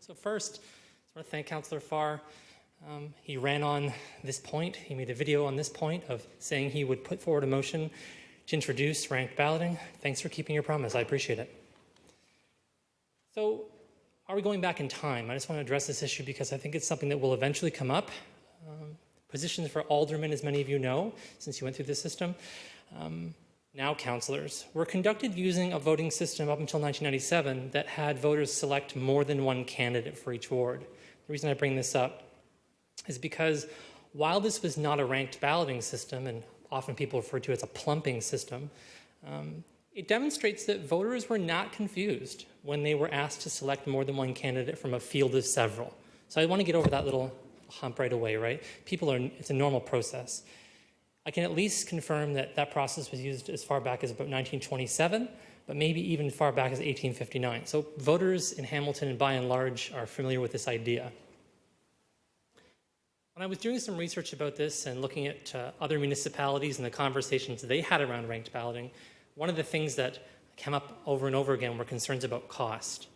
So first, I want to thank Councillor Farr. He ran on this point. He made a video on this point of saying he would put forward a motion to introduce ranked balloting. Thanks for keeping your promise. I appreciate it. So are we going back in time? I just want to address this issue because I think it's something that will eventually come up. Positions for aldermen, as many of you know, since you went through this system, now councillors, were conducted using a voting system up until 1997 that had voters select more than one candidate for each ward. The reason I bring this up is because while this was not a ranked balloting system, and often people refer to it as a plumping system, it demonstrates that voters were not confused when they were asked to select more than one candidate from a field of several. So I want to get over that little hump right away, right? It's a normal process. I can at least confirm that that process was used as far back as about 1927, but maybe even far back as 1859. So voters in Hamilton, by and large, are familiar with this idea. When I was doing some research about this and looking at other municipalities and the conversations they had around ranked balloting, one of the things that came up over and over again were concerns about cost. So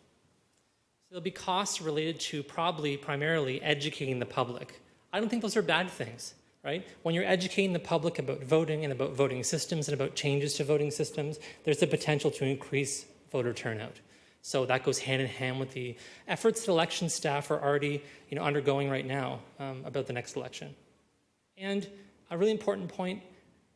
there'll be costs related to primarily educating the public. I don't think those are bad things, right? When you're educating the public about voting and about voting systems and about changes to voting systems, there's the potential to increase voter turnout. So that goes hand in hand with the efforts that election staff are already undergoing right now about the next election. And a really important point,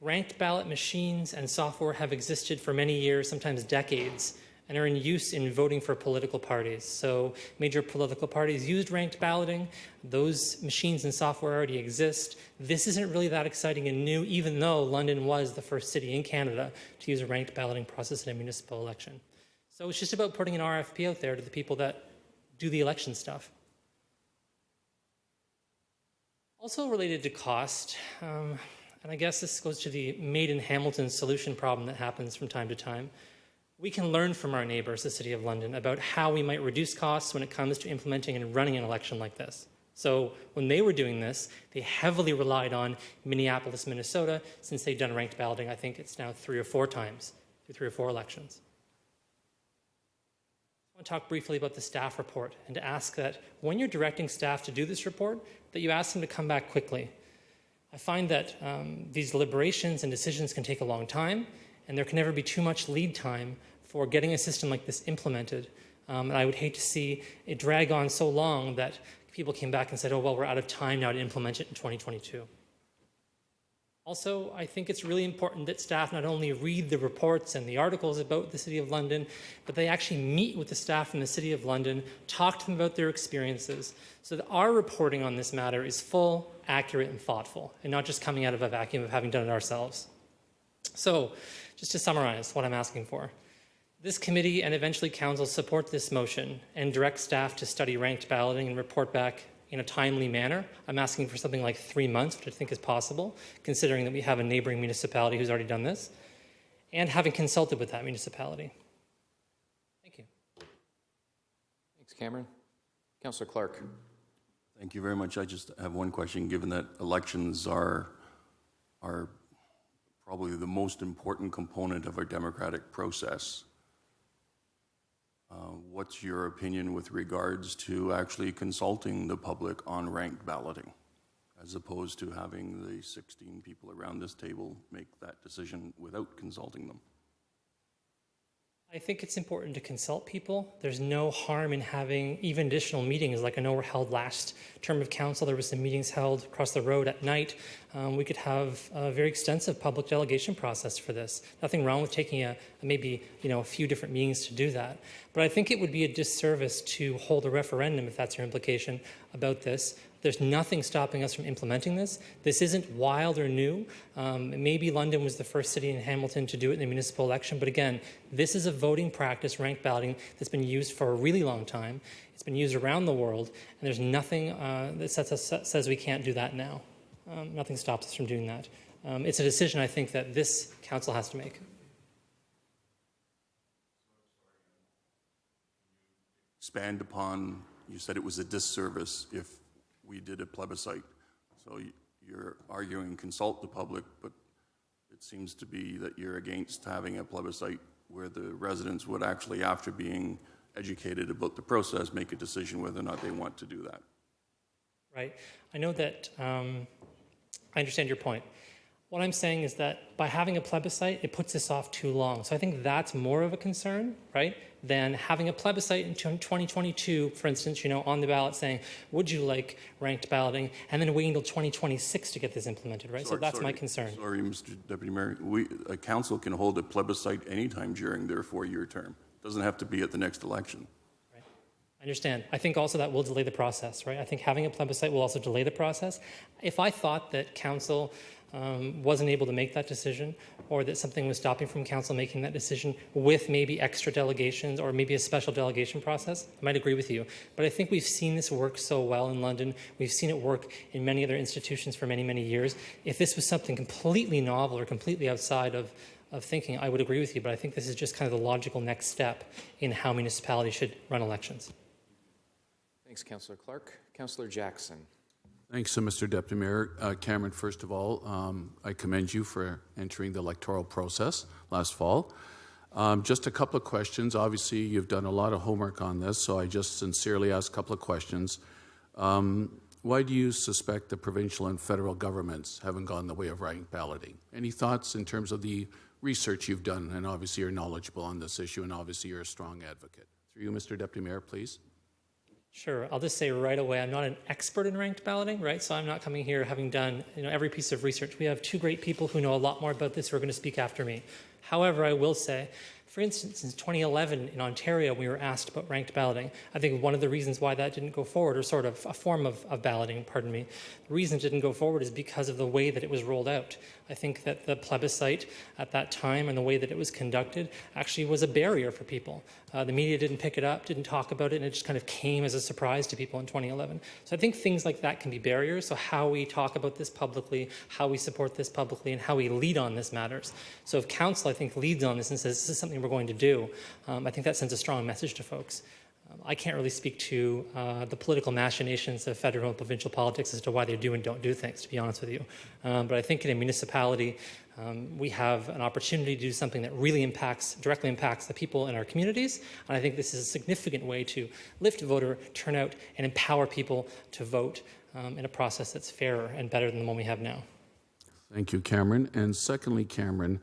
ranked ballot machines and software have existed for many years, sometimes decades, and are in use in voting for political parties. So major political parties used ranked balloting. Those machines and software already exist. This isn't really that exciting and new, even though London was the first city in Canada to use a ranked balloting process in a municipal election. So it's just about putting an RFP out there to the people that do the election stuff. Also related to cost, and I guess this goes to the Made in Hamilton solution problem that happens from time to time. We can learn from our neighbors, the City of London, about how we might reduce costs when it comes to implementing and running an election like this. So when they were doing this, they heavily relied on Minneapolis, Minnesota, since they'd done ranked balloting, I think it's now 3 or 4 times, through 3 or 4 elections. I want to talk briefly about the staff report and to ask that when you're directing staff to do this report, that you ask them to come back quickly. I find that these deliberations and decisions can take a long time, and there can never be too much lead time for getting a system like this implemented. And I would hate to see it drag on so long that people came back and said, oh, well, we're out of time now to implement it in 2022. Also, I think it's really important that staff not only read the reports and the articles about the City of London, but they actually meet with the staff in the City of London, talk to them about their experiences, so that our reporting on this matter is full, accurate, and thoughtful, and not just coming out of a vacuum of having done it ourselves. So, just to summarize what I'm asking for. This committee and eventually council support this motion and direct staff to study ranked balloting and report back in a timely manner. I'm asking for something like 3 months, which I think is possible, considering that we have a neighboring municipality who's already done this, and having consulted with that municipality. Thank you. Thanks, Cameron. Councillor Clark. Thank you very much. I just have one question, given that elections are probably the most important component of our democratic process. What's your opinion with regards to actually consulting the public on ranked balloting, as opposed to having the 16 people around this table make that decision without consulting them? I think it's important to consult people. There's no harm in having even additional meetings, like I know were held last term of council. There was some meetings held across the road at night. We could have a very extensive public delegation process for this. Nothing wrong with taking maybe a few different meetings to do that. But I think it would be a disservice to hold a referendum, if that's your implication, about this. There's nothing stopping us from implementing this. This isn't wild or new. Maybe London was the first city in Hamilton to do it in the municipal election, but again, this is a voting practice, ranked balloting, that's been used for a really long time. It's been used around the world, and there's nothing that says we can't do that now. Nothing stops us from doing that. It's a decision I think that this council has to make. Expand upon, you said it was a disservice if we did a plebiscite. So you're arguing consult the public, but it seems to be that you're against having a plebiscite where the residents would actually, after being educated about the process, make a decision whether or not they want to do that. Right. I know that I understand your point. What I'm saying is that by having a plebiscite, it puts this off too long. So I think that's more of a concern, right, than having a plebiscite in 2022, for instance, on the ballot saying, would you like ranked balloting, and then waiting until 2026 to get this implemented, right? So that's my concern. Sorry, Mr. Deputy Mayor. A council can hold a plebiscite anytime during their 4-year term. It doesn't have to be at the next election. I understand. I think also that will delay the process, right? I think having a plebiscite will also delay the process. If I thought that council wasn't able to make that decision, or that something was stopping from council making that decision with maybe extra delegations or maybe a special delegation process, I might agree with you. But I think we've seen this work so well in London. We've seen it work in many other institutions for many, many years. If this was something completely novel or completely outside of thinking, I would agree with you. But I think this is just kind of the logical next step in how municipalities should run elections. Thanks, Councillor Clark. Councillor Jackson. Thanks, Mr. Deputy Mayor. Cameron, first of all, I commend you for entering the electoral process last fall. Just a couple of questions. Obviously, you've done a lot of homework on this, so I just sincerely ask a couple of questions. Why do you suspect the provincial and federal governments haven't gone the way of ranked balloting? Any thoughts in terms of the research you've done? And obviously, you're knowledgeable on this issue, and obviously, you're a strong advocate. Through you, Mr. Deputy Mayor, please. Sure. I'll just say right away, I'm not an expert in ranked balloting, right? So I'm not coming here having done every piece of research. We have two great people who know a lot more about this who are going to speak after me. However, I will say, for instance, in 2011 in Ontario, we were asked about ranked balloting. I think one of the reasons why that didn't go forward, or sort of a form of balloting, pardon me, the reason it didn't go forward is because of the way that it was rolled out. I think that the plebiscite at that time and the way that it was conducted actually was a barrier for people. The media didn't pick it up, didn't talk about it, and it just kind of came as a surprise to people in 2011. So I think things like that can be barriers. So how we talk about this publicly, how we support this publicly, and how we lead on this matters. So if council, I think, leads on this and says this is something we're going to do, I think that sends a strong message to folks. I can't really speak to the political machinations of federal and provincial politics as to why they do and don't do things, to be honest with you. But I think in a municipality, we have an opportunity to do something that really directly impacts the people in our communities. And I think this is a significant way to lift voter turnout and empower people to vote in a process that's fairer and better than the one we have now. Thank you, Cameron. And secondly, Cameron,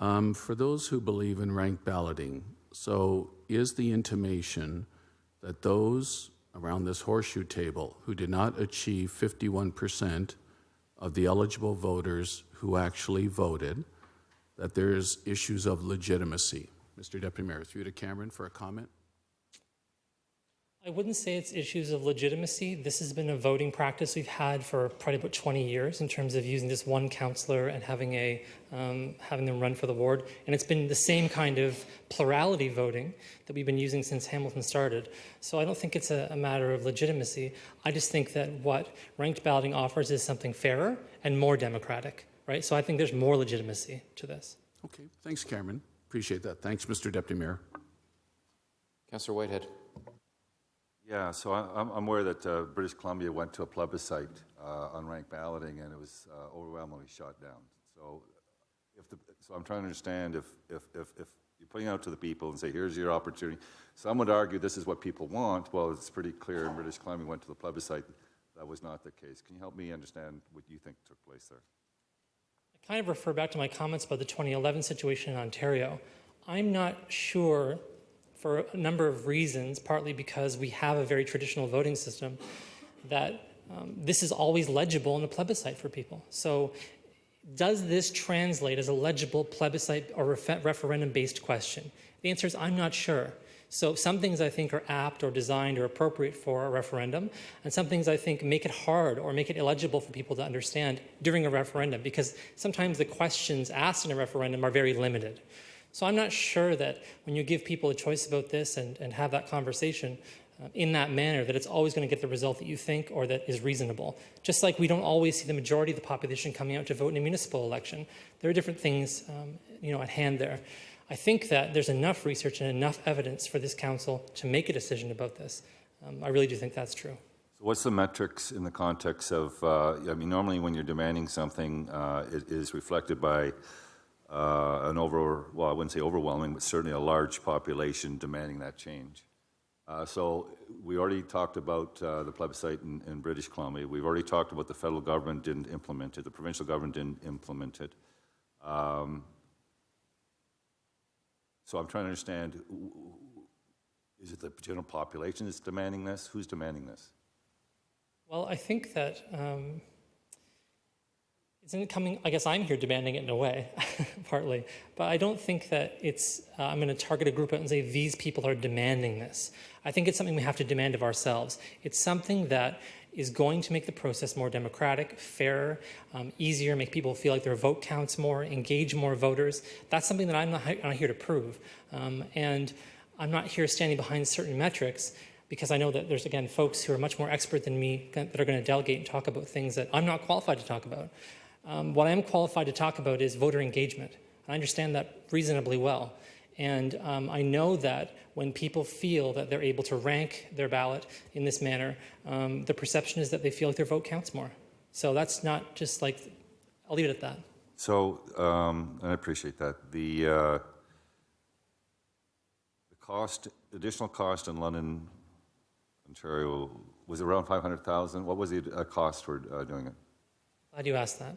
for those who believe in ranked balloting, so is the intimation that those around this horseshoe table who did not achieve 51% of the eligible voters who actually voted, that there's issues of legitimacy? Mr. Deputy Mayor, through to Cameron for a comment. I wouldn't say it's issues of legitimacy. This has been a voting practice we've had for probably about 20 years in terms of using this one councillor and having them run for the ward. And it's been the same kind of plurality voting that we've been using since Hamilton started. So I don't think it's a matter of legitimacy. I just think that what ranked balloting offers is something fairer and more democratic, right? So I think there's more legitimacy to this. Okay, thanks, Cameron. Appreciate that. Thanks, Mr. Deputy Mayor. Councillor Whitehead. Yeah, so I'm aware that British Columbia went to a plebiscite on ranked balloting, and it was overwhelmingly shot down. So, so I'm trying to understand if you're putting it out to the people and say, here's your opportunity. Some would argue this is what people want. Well, it's pretty clear in British Columbia went to the plebiscite. That was not the case. Can you help me understand what you think took place there? I kind of refer back to my comments about the 2011 situation in Ontario. I'm not sure, for a number of reasons, partly because we have a very traditional voting system, that this is always legible in a plebiscite for people. So does this translate as a legible plebiscite or referendum-based question? The answer is I'm not sure. So some things I think are apt or designed or appropriate for a referendum, and some things I think make it hard or make it illegible for people to understand during a referendum, because sometimes the questions asked in a referendum are very limited. So I'm not sure that when you give people a choice about this and have that conversation in that manner, that it's always going to get the result that you think or that is reasonable. Just like we don't always see the majority of the population coming out to vote in a municipal election. There are different things at hand there. I think that there's enough research and enough evidence for this council to make a decision about this. I really do think that's true. So what's the metrics in the context of, normally when you're demanding something, it is reflected by I wouldn't say overwhelming, but certainly a large population demanding that change. So we already talked about the plebiscite in British Columbia. We've already talked about the federal government didn't implement it, the provincial government didn't implement it. So I'm trying to understand, is it the general population that's demanding this? Who's demanding this? Well, I think that isn't it coming, I guess I'm here demanding it in a way, partly, but I don't think that it's, I'm going to target a group and say these people are demanding this. I think it's something we have to demand of ourselves. It's something that is going to make the process more democratic, fairer, easier, make people feel like their vote counts more, engage more voters. That's something that I'm not here to prove. And I'm not here standing behind certain metrics because I know that there's, again, folks who are much more expert than me that are going to delegate and talk about things that I'm not qualified to talk about. What I am qualified to talk about is voter engagement. I understand that reasonably well. And I know that when people feel that they're able to rank their ballot in this manner, the perception is that they feel like their vote counts more. So that's not just like, I'll leave it at that. So, I appreciate that. The cost, additional cost in London, Ontario, was around $500,000. What was the cost for doing it? Glad you asked that.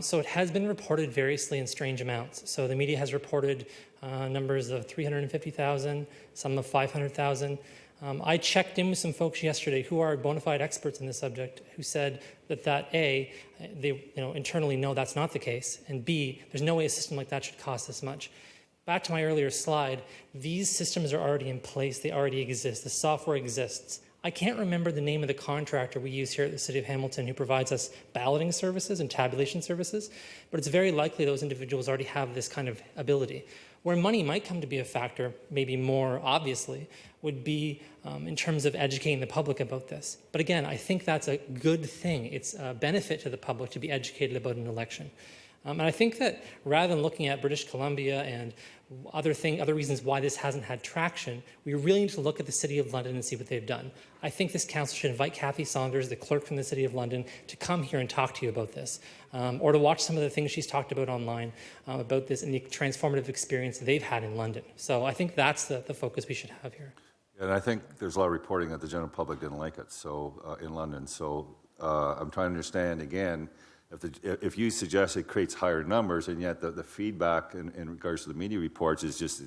So it has been reported variously in strange amounts. So the media has reported numbers of 350,000, some of 500,000. I checked in with some folks yesterday who are bona fide experts in this subject who said that A, they internally know that's not the case, and B, there's no way a system like that should cost this much. Back to my earlier slide, these systems are already in place. They already exist. The software exists. I can't remember the name of the contractor we use here at the City of Hamilton who provides us balloting services and tabulation services, but it's very likely those individuals already have this kind of ability. Where money might come to be a factor, maybe more obviously, would be in terms of educating the public about this. But again, I think that's a good thing. It's a benefit to the public to be educated about an election. And I think that rather than looking at British Columbia and other reasons why this hasn't had traction, we really need to look at the City of London and see what they've done. I think this council should invite Kathy Saunders, the clerk from the City of London, to come here and talk to you about this, or to watch some of the things she's talked about online about this and the transformative experience they've had in London. So I think that's the focus we should have here. And I think there's a lot of reporting that the general public didn't like it, so in London. So I'm trying to understand again. If you suggest it creates higher numbers, and yet the feedback in regards to the media reports is just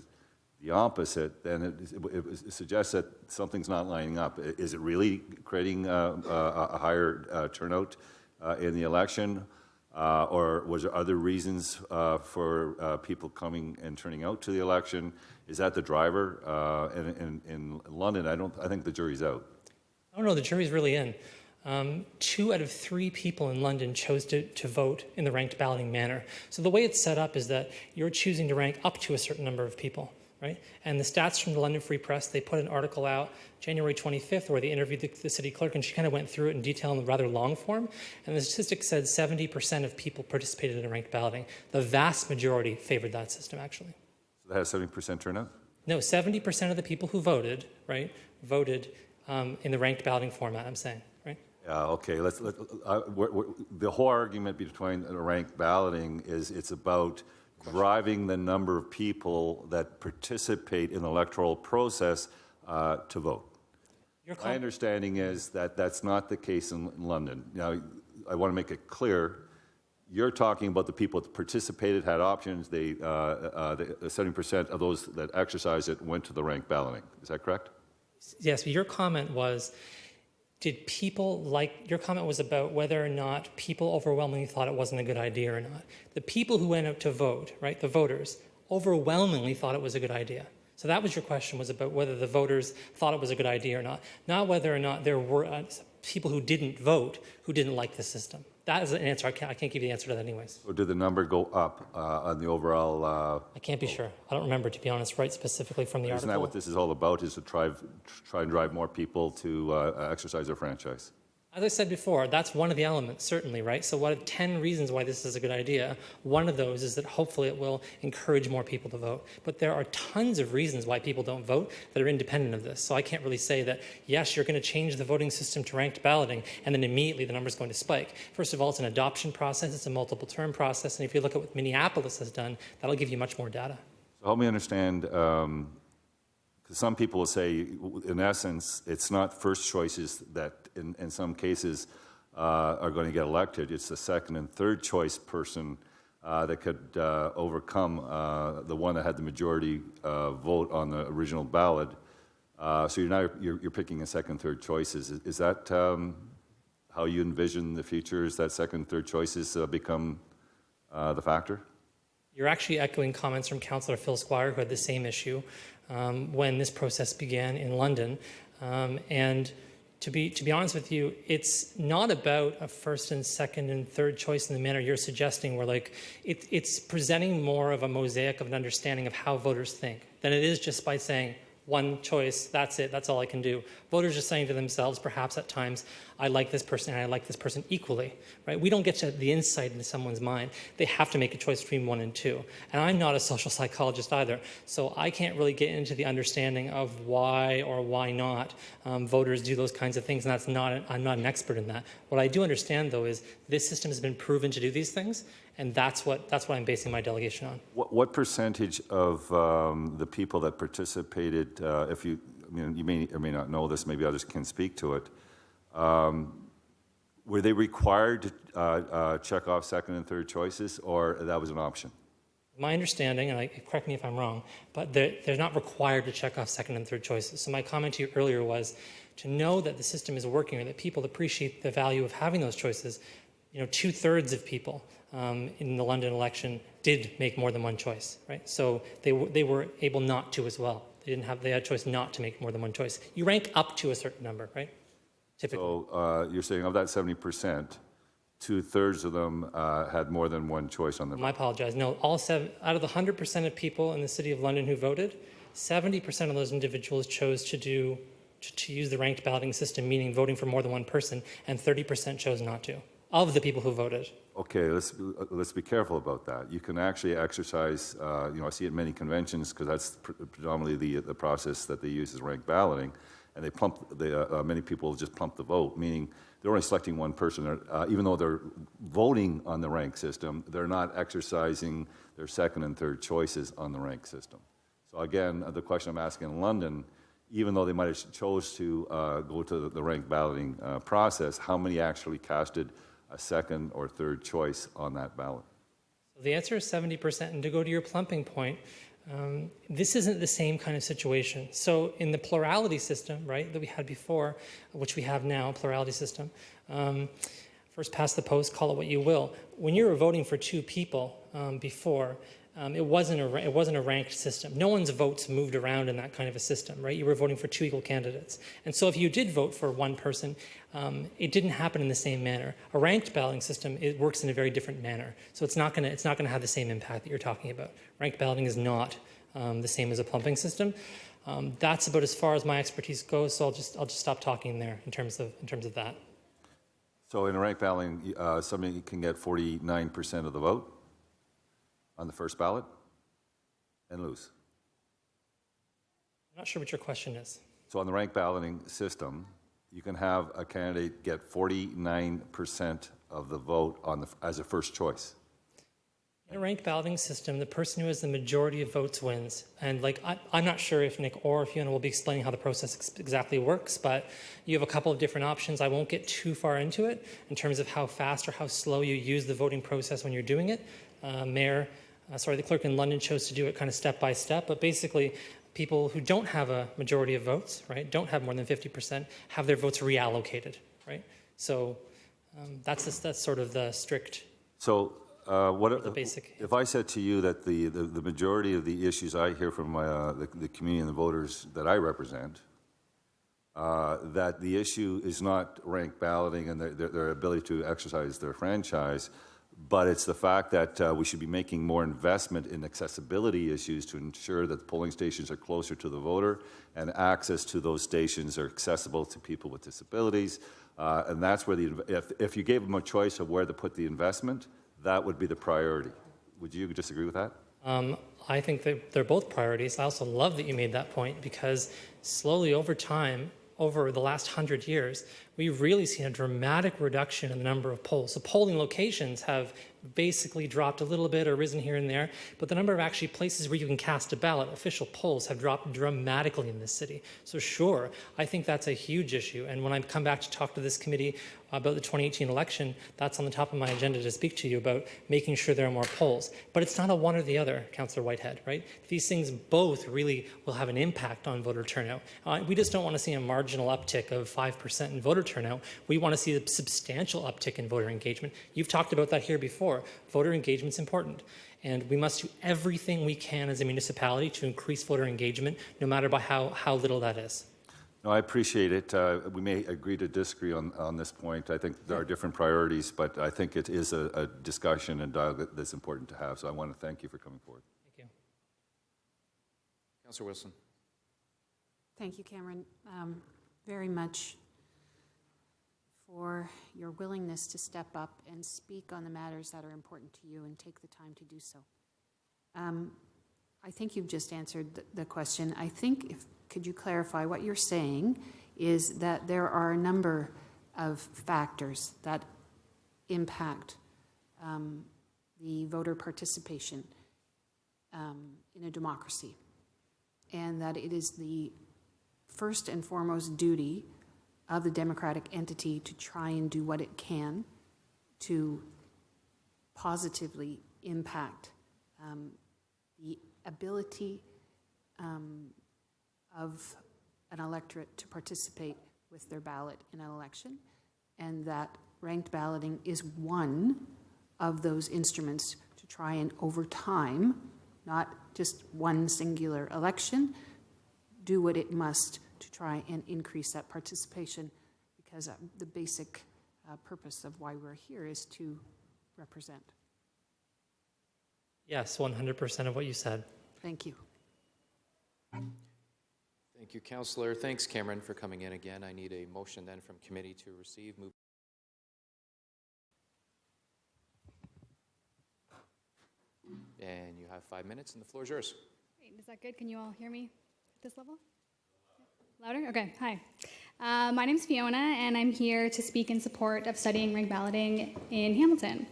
the opposite, then it suggests that something's not lining up. Is it really creating a higher turnout in the election, or was there other reasons for people coming and turning out to the election? Is that the driver? In London, I think the jury's out. I don't know, the jury's really in. 2 out of 3 people in London chose to vote in the ranked balloting manner. So the way it's set up is that you're choosing to rank up to a certain number of people, right? And the stats from the London Free Press, they put an article out January 25th where they interviewed the city clerk, and she kind of went through it in detail in a rather long form. And the statistic said 70% of people participated in ranked balloting. The vast majority favored that system, actually. So that has 70% turnout? No, 70% of the people who voted, right, voted in the ranked balloting format, I'm saying, right? Yeah, okay. The whole argument between ranked balloting is it's about driving the number of people that participate in the electoral process to vote. My understanding is that that's not the case in London. Now, I want to make it clear. You're talking about the people that participated, had options. 70% of those that exercised it went to the ranked balloting. Is that correct? Yes. Your comment was. Your comment was about whether or not people overwhelmingly thought it wasn't a good idea or not. The people who went out to vote, right, the voters, overwhelmingly thought it was a good idea. So that was your question, was about whether the voters thought it was a good idea or not whether or not there were people who didn't vote who didn't like the system. That is an answer. I can't give you the answer to that anyways. Or did the number go up on the overall? I can't be sure. I don't remember, to be honest, right specifically from the article. Isn't that what this is all about, is to try and drive more people to exercise their franchise? As I said before, that's one of the elements, certainly, right? So what 10 reasons why this is a good idea? One of those is that hopefully it will encourage more people to vote. But there are tons of reasons why people don't vote that are independent of this. So I can't really say that, yes, you're going to change the voting system to ranked balloting, and then immediately the number's going to spike. First of all, it's an adoption process, it's a multiple term process, and if you look at what Minneapolis has done, that'll give you much more data. So help me understand, because some people will say, in essence, it's not first choices that, in some cases, are going to get elected. It's the second and third choice person that could overcome the one that had the majority vote on the original ballot. So you're picking a second, third choices. Is that how you envision the future? Is that second, third choices become the factor? You're actually echoing comments from Councillor Phil Squire, who had the same issue when this process began in London. And to be honest with you, it's not about a first and second and third choice in the manner you're suggesting, where like it's presenting more of a mosaic of an understanding of how voters think than it is just by saying, one choice, that's it, that's all I can do. Voters are saying to themselves, perhaps at times, I like this person and I like this person equally, right? We don't get to the insight into someone's mind. They have to make a choice between 1 and 2. And I'm not a social psychologist either, so I can't really get into the understanding of why or why not voters do those kinds of things, and I'm not an expert in that. What I do understand, though, is this system has been proven to do these things, and that's what I'm basing my delegation on. What percentage of the people that participated, you may or may not know this, maybe others can speak to it, were they required to check off second and third choices, or that was an option? My understanding, and correct me if I'm wrong, but they're not required to check off second and third choices. So my comment to you earlier was to know that the system is working or that people appreciate the value of having those choices. 2/3 of people in the London election did make more than one choice, right? So they were able not to as well. They had a choice not to make more than one choice. You rank up to a certain number, right? Typically. So you're saying of that 70%, 2/3 of them had more than one choice on the I apologize. No, out of the 100% of people in the City of London who voted, 70% of those individuals chose to use the ranked balloting system, meaning voting for more than one person, and 30% chose not to, of the people who voted. Okay, let's be careful about that. You can actually exercise, I see it in many conventions because that's predominantly the process that they use is ranked balloting, and many people just plump the vote, meaning they're only selecting one person. Even though they're voting on the rank system, they're not exercising their second and third choices on the rank system. So again, the question I'm asking in London, even though they might have chose to go to the ranked balloting process, how many actually casted a second or third choice on that ballot? So the answer is 70%. And to go to your plumping point, this isn't the same kind of situation. So in the plurality system, right, that we had before, which we have now, plurality system, first past the post, call it what you will. When you were voting for 2 people before, it wasn't a ranked system. No one's votes moved around in that kind of a system, right? You were voting for 2 equal candidates. And so if you did vote for one person, it didn't happen in the same manner. A ranked balloting system, it works in a very different manner. So it's not going to have the same impact that you're talking about. Ranked balloting is not the same as a plumping system. That's about as far as my expertise goes. So I'll just stop talking there in terms of that. So in a ranked balloting, somebody can get 49% of the vote on the first ballot and lose. I'm not sure what your question is. So on the ranked balloting system, you can have a candidate get 49% of the vote as a first choice. In a ranked balloting system, the person who has the majority of votes wins. And I'm not sure if Nick or Fiona will be explaining how the process exactly works, but you have a couple of different options. I won't get too far into it in terms of how fast or how slow you use the voting process when you're doing it. The clerk in London chose to do it kind of step by step, but basically people who don't have a majority of votes, right, don't have more than 50%, have their votes reallocated, right? So that's sort of the strict. So the basic. If I said to you that the majority of the issues I hear from the community and the voters that I represent, that the issue is not ranked balloting and their ability to exercise their franchise, but it's the fact that we should be making more investment in accessibility issues to ensure that the polling stations are closer to the voter and access to those stations are accessible to people with disabilities. And that's where if you gave them a choice of where to put the investment, that would be the priority. Would you disagree with that? I think that they're both priorities. I also love that you made that point because slowly over time, over the last 100 years, we've really seen a dramatic reduction in the number of polls. So polling locations have basically dropped a little bit or risen here and there, but the number of actually places where you can cast a ballot, official polls, have dropped dramatically in this city. So sure, I think that's a huge issue. And when I come back to talk to this committee about the 2018 election, that's on the top of my agenda to speak to you about making sure there are more polls. But it's not a one or the other, Councillor Whitehead, right? These things both really will have an impact on voter turnout. We just don't want to see a marginal uptick of 5% in voter turnout. We want to see a substantial uptick in voter engagement. You've talked about that here before. Voter engagement's important. And we must do everything we can as a municipality to increase voter engagement, no matter by how little that is. No, I appreciate it. We may agree to disagree on this point. I think there are different priorities, but I think it is a discussion and dialogue that's important to have. So I want to thank you for coming forward. Thank you. Councillor Wilson. Thank you, Cameron, very much for your willingness to step up and speak on the matters that are important to you and take the time to do so. I think you've just answered the question. I think, could you clarify what you're saying is that there are a number of factors that impact the voter participation in a democracy, and that it is the first and foremost duty of the democratic entity to try and do what it can to positively impact the ability of an electorate to participate with their ballot in an election, and that ranked balloting is one of those instruments to try and, over time, not just one singular election, do what it must to try and increase that participation, because the basic purpose of why we're here is to represent. Yes, 100% of what you said. Thank you. Thank you, Councillor. Thanks, Cameron, for coming in again. I need a motion then from committee to receive. And you have 5 minutes, and the floor is yours. Great. Is that good? Can you all hear me at this level? Louder? Okay. Hi. My name's Fiona, and I'm here to speak in support of studying ranked balloting in Hamilton.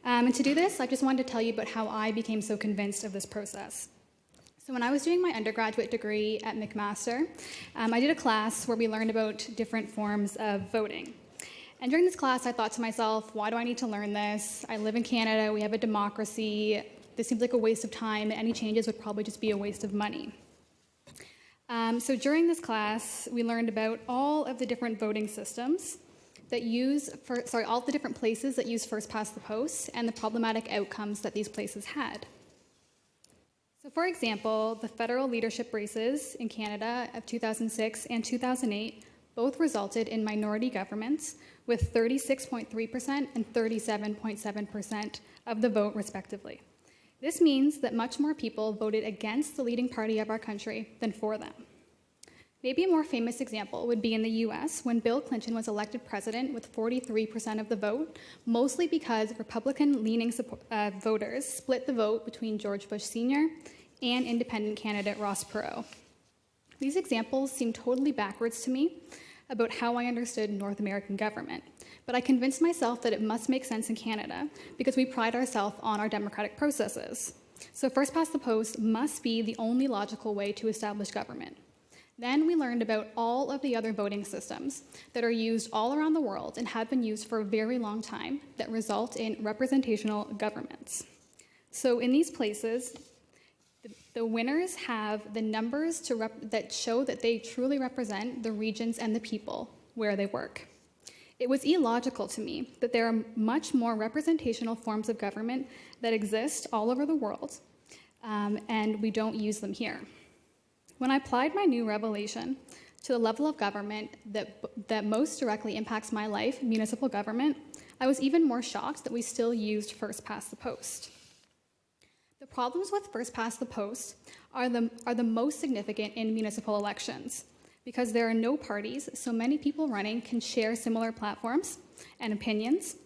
And to do this, I just wanted to tell you about how I became so convinced of this process. So when I was doing my undergraduate degree at McMaster, I did a class where we learned about different forms of voting. And during this class, I thought to myself, why do I need to learn this? I live in Canada, we have a democracy. This seems like a waste of time. Any changes would probably just be a waste of money. So during this class, we learned about all of the different voting systems that all the different places that use first past the post and the problematic outcomes that these places had. So for example, the federal leadership races in Canada of 2006 and 2008 both resulted in minority governments with 36.3% and 37.7% of the vote respectively. This means that much more people voted against the leading party of our country than for them. Maybe a more famous example would be in the US when Bill Clinton was elected president with 43% of the vote, mostly because Republican-leaning voters split the vote between George Bush Sr. and independent candidate Ross Perot. These examples seem totally backwards to me about how I understood North American government, but I convinced myself that it must make sense in Canada because we pride ourselves on our democratic processes. So first past the post must be the only logical way to establish government. Then we learned about all of the other voting systems that are used all around the world and have been used for a very long time that result in representational governments. So in these places, the winners have the numbers that show that they truly represent the regions and the people where they work. It was illogical to me that there are much more representational forms of government that exist all over the world, and we don't use them here. When I applied my new revelation to the level of government that most directly impacts my life, municipal government, I was even more shocked that we still used first past the post. The problems with first past the post are the most significant in municipal elections because there are no parties, so many people running can share similar platforms and opinions,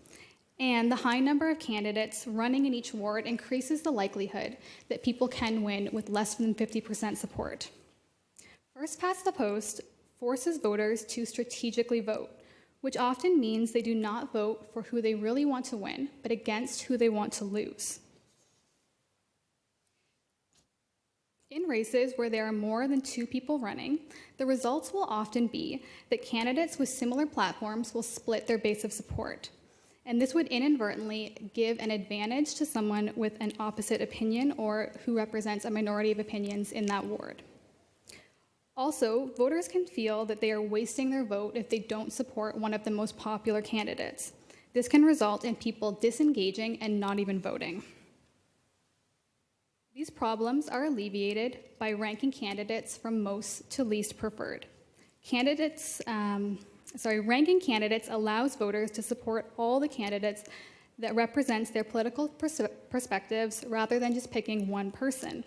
and the high number of candidates running in each ward increases the likelihood that people can win with less than 50% support. First past the post forces voters to strategically vote, which often means they do not vote for who they really want to win, but against who they want to lose. In races where there are more than 2 people running, the results will often be that candidates with similar platforms will split their base of support. And this would inadvertently give an advantage to someone with an opposite opinion or who represents a minority of opinions in that ward. Also, voters can feel that they are wasting their vote if they don't support one of the most popular candidates. This can result in people disengaging and not even voting. These problems are alleviated by ranking candidates from most to least preferred. Ranking candidates allows voters to support all the candidates that represents their political perspectives rather than just picking one person.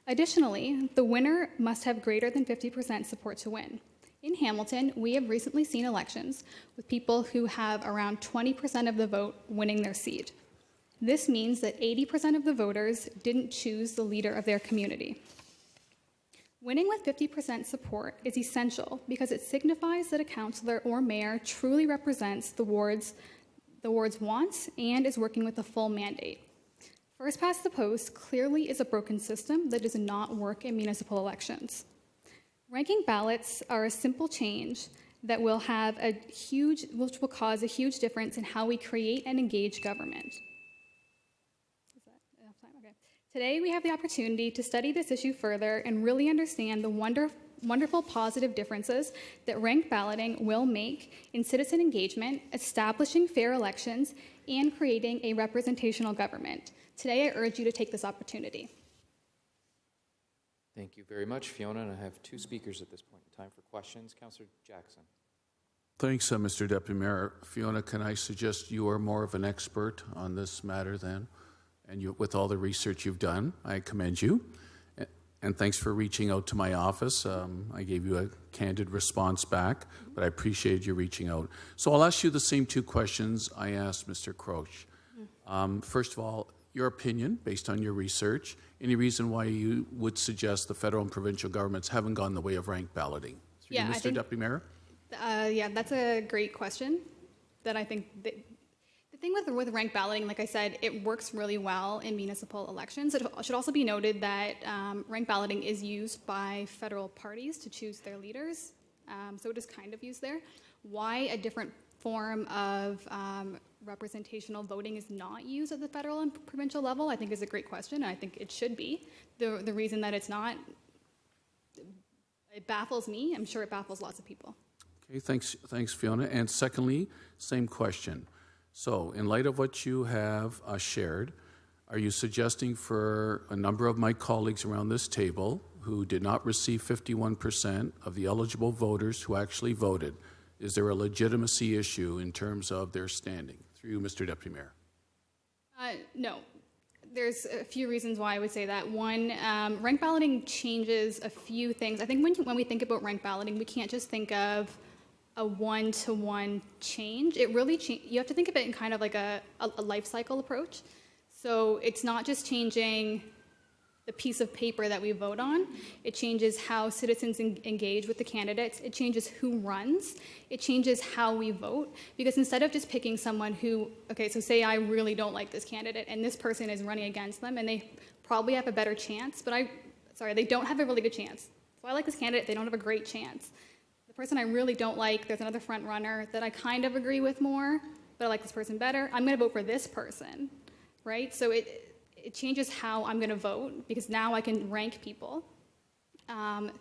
Additionally, the winner must have greater than 50% support to win. In Hamilton, we have recently seen elections with people who have around 20% of the vote winning their seat. This means that 80% of the voters didn't choose the leader of their community. Winning with 50% support is essential because it signifies that a councillor or mayor truly represents the ward's wants and is working with a full mandate. First past the post clearly is a broken system that does not work in municipal elections. Ranking ballots are a simple change that will cause a huge difference in how we create and engage government. Today, we have the opportunity to study this issue further and really understand the wonderful positive differences that ranked balloting will make in citizen engagement, establishing fair elections, and creating a representational government. Today, I urge you to take this opportunity. Thank you very much, Fiona, and I have 2 speakers at this point in time for questions. Councillor Jackson. Thanks, Mr. Deputy Mayor. Fiona, can I suggest you are more of an expert on this matter then? And with all the research you've done, I commend you. And thanks for reaching out to my office. I gave you a candid response back, but I appreciate you reaching out. So I'll ask you the same 2 questions I asked Mr. Kroetch. First of all, your opinion, based on your research, any reason why you would suggest the federal and provincial governments haven't gone the way of ranked balloting? Yeah, Mr. Deputy Mayor? Yeah, that's a great question that I think the thing with ranked balloting, like I said, it works really well in municipal elections. It should also be noted that ranked balloting is used by federal parties to choose their leaders, so it is kind of used there. Why a different form of representational voting is not used at the federal and provincial level, I think is a great question, and I think it should be. The reason that it's not, it baffles me. I'm sure it baffles lots of people. Okay, thanks, Fiona. And secondly, same question. So, in light of what you have shared, are you suggesting for a number of my colleagues around this table who did not receive 51% of the eligible voters who actually voted, is there a legitimacy issue in terms of their standing? Through you, Mr. Deputy Mayor. No. There's a few reasons why I would say that. One, ranked balloting changes a few things. I think when we think about ranked balloting, we can't just think of a one-to-one change. It really you have to think of it in kind of like a life cycle approach. So it's not just changing the piece of paper that we vote on. It changes how citizens engage with the candidates. It changes who runs. It changes how we vote. Because instead of just picking someone who, okay, so say I really don't like this candidate and this person is running against them and they probably have a better chance, but they don't have a really good chance. So I like this candidate, they don't have a great chance. Person I really don't like, there's another front runner that I kind of agree with more, but I like this person better, I'm going to vote for this person, right? So it changes how I'm going to vote because now I can rank people. So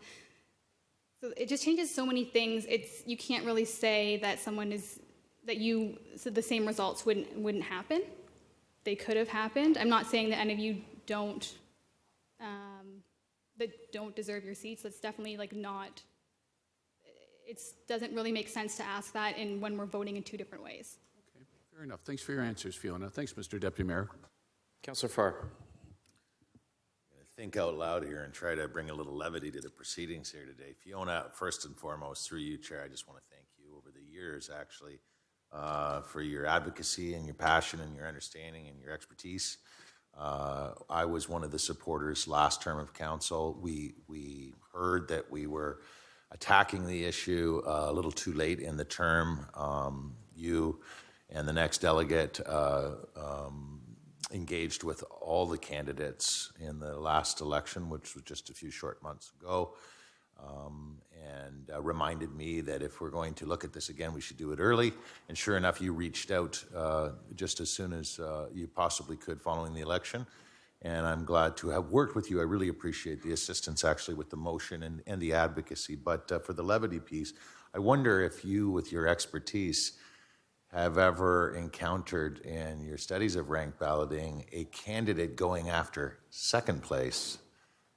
it just changes so many things. You can't really say that so the same results wouldn't happen. They could have happened. I'm not saying that any of you don't deserve your seats. That's definitely not. It doesn't really make sense to ask that when we're voting in 2 different ways. Okay, Fair enough. Thanks for your answers, Fiona. Thanks, Mr. Deputy Mayor. Councillor Farr. Think out loud here and try to bring a little levity to the proceedings here today. Fiona, first and foremost, through you, Chair, I just want to thank you over the years, actually, for your advocacy and your passion and your understanding and your expertise. I was one of the supporters last term of council. We heard that we were attacking the issue a little too late in the term. You and the next delegate engaged with all the candidates in the last election, which was just a few short months ago, and reminded me that if we're going to look at this again, we should do it early. And sure enough, you reached out just as soon as you possibly could following the election. And I'm glad to have worked with you. I really appreciate the assistance actually with the motion and the advocacy. But for the levity piece, I wonder if you, with your expertise, have ever encountered in your studies of ranked balloting a candidate going after second place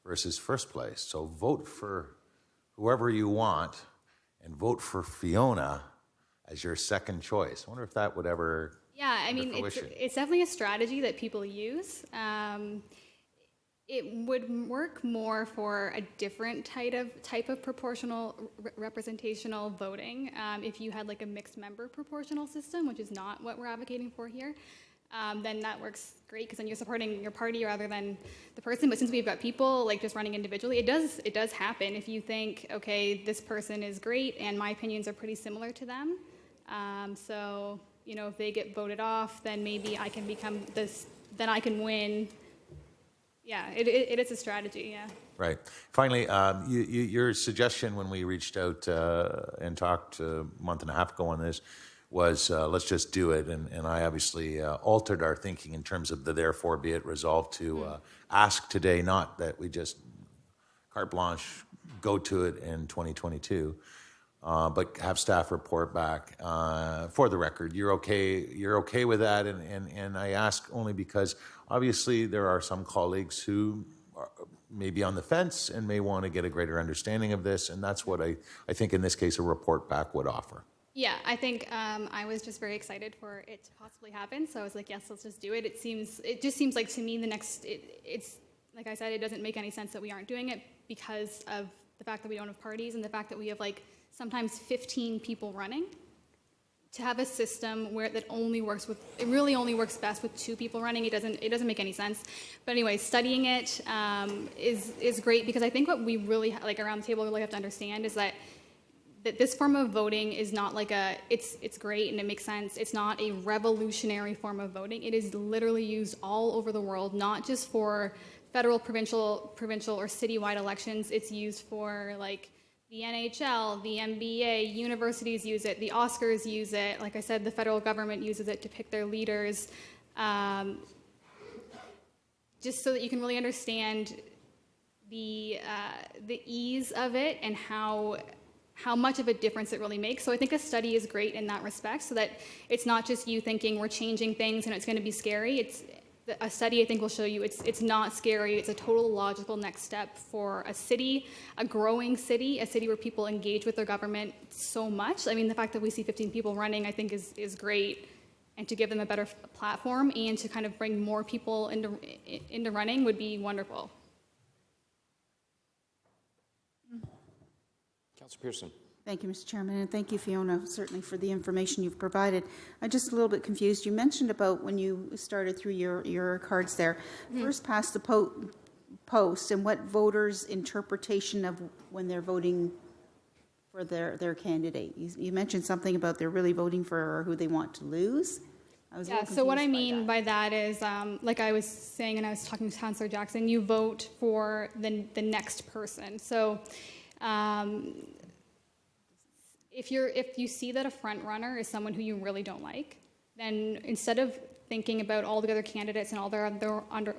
versus first place. So vote for whoever you want and vote for Fiona as your second choice. I wonder if that would ever Yeah, I mean, it's definitely a strategy that people use. It would work more for a different type of proportional representational voting. If you had like a mixed member proportional system, which is not what we're advocating for here, then that works great because then you're supporting your party rather than the person. But since we've got people like just running individually, it does happen. If you think, okay, this person is great and my opinions are pretty similar to them, so you know, if they get voted off, then maybe I can become this. Then I can win. Yeah, it is a strategy, yeah. Right. Finally, your suggestion when we reached out and talked a month and a half ago on this was let's just do it. And I obviously altered our thinking in terms of the therefore be it resolved to ask today, not that we just carte blanche go to it in 2022, but have staff report back. For the record, you're okay with that? And I ask only because obviously there are some colleagues who may be on the fence and may want to get a greater understanding of this, and that's what I think in this case a report back would offer. Yeah, I think I was just very excited for it to possibly happen, so I was like, yes, let's just do it. It just seems like to me it's like I said, it doesn't make any sense that we aren't doing it because of the fact that we don't have parties and the fact that we have like sometimes 15 people running. To have a system where that only works with, it really only works best with 2 people running. It doesn't make any sense. But anyway, studying it is great because I think what we really like around the table really have to understand is that this form of voting is not like it's great and it makes sense. It's not a revolutionary form of voting. It is literally used all over the world, not just for federal, provincial, or citywide elections. It's used for like the NHL, the NBA, universities use it, the Oscars use it. Like I said, the federal government uses it to pick their leaders. Just so that you can really understand the ease of it and how much of a difference it really makes. So I think a study is great in that respect, so that it's not just you thinking we're changing things and it's going to be scary. A study, I think, will show you it's not scary. It's a total logical next step for a city, a growing city, a city where people engage with their government so much. I mean, the fact that we see 15 people running, I think, is great. And to give them a better platform and to kind of bring more people into running would be wonderful. Councillor Pearson. Thank you, Mr. Chairman, and thank you, Fiona, certainly for the information you've provided. I'm just a little bit confused. You mentioned about when you started through your cards there, first past the post, and what voters' interpretation of when they're voting for their candidate. You mentioned something about they're really voting for who they want to lose. Yeah, so what I mean by that is, like I was saying, and I was talking to Councillor Jackson, you vote for the next person. So if you see that a front runner is someone who you really don't like, then instead of thinking about all the other candidates and all their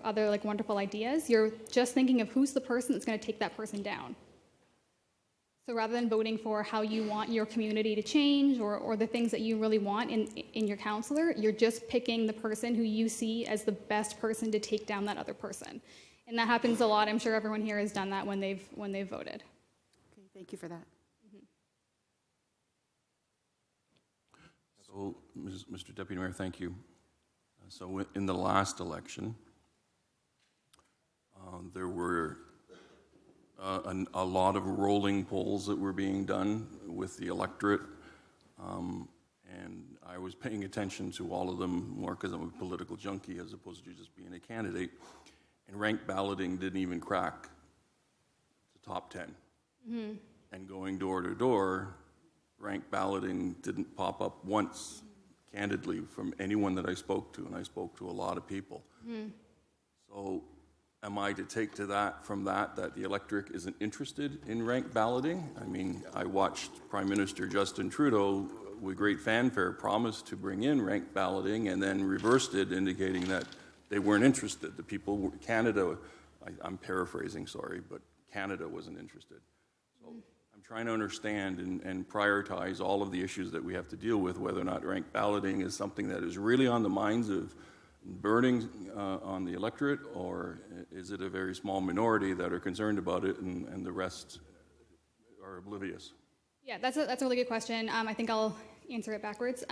other like wonderful ideas, you're just thinking of who's the person that's going to take that person down. So rather than voting for how you want your community to change or the things that you really want in your councillor, you're just picking the person who you see as the best person to take down that other person. And that happens a lot. I'm sure everyone here has done that when they've voted. Okay, thank you for that. So, Mr. Deputy Mayor, thank you. So in the last election, there were a lot of rolling polls that were being done with the electorate, and I was paying attention to all of them more because I'm a political junkie as opposed to just being a candidate, and ranked balloting didn't even crack the top 10. Mm-hmm. And going door to door, ranked balloting didn't pop up once, candidly, from anyone that I spoke to, and I spoke to a lot of people. Mm-hmm. So am I to take to that from that the electorate isn't interested in ranked balloting? I mean, I watched Prime Minister Justin Trudeau with great fanfare promise to bring in ranked balloting and then reversed it, indicating that they weren't interested. The people, Canada, I'm paraphrasing, sorry, but Canada wasn't interested. So I'm trying to understand and prioritize all of the issues that we have to deal with, whether or not ranked balloting is something that is really on the minds of burning on the electorate, or is it a very small minority that are concerned about it and the rest are oblivious? Yeah, that's a really good question. I think I'll answer it backwards.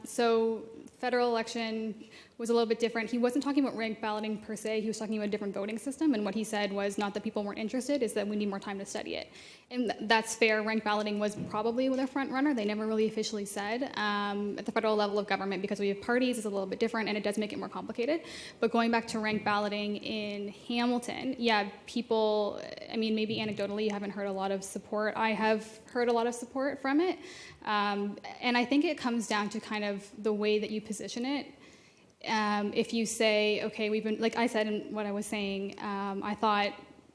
So federal election was a little bit different. He wasn't talking about ranked balloting per se. He was talking about a different voting system. And what he said was not that people weren't interested, is that we need more time to study it. And that's fair. Ranked balloting was probably their front runner. They never really officially said. At the federal level of government, because we have parties, it's a little bit different, and it does make it more complicated. But going back to ranked balloting in Hamilton, yeah, people, I mean, maybe anecdotally you haven't heard a lot of support. I have heard a lot of support from it. And I think it comes down to kind of the way that you position it. If you say, okay, we've been, like I said in what I was saying, I thought,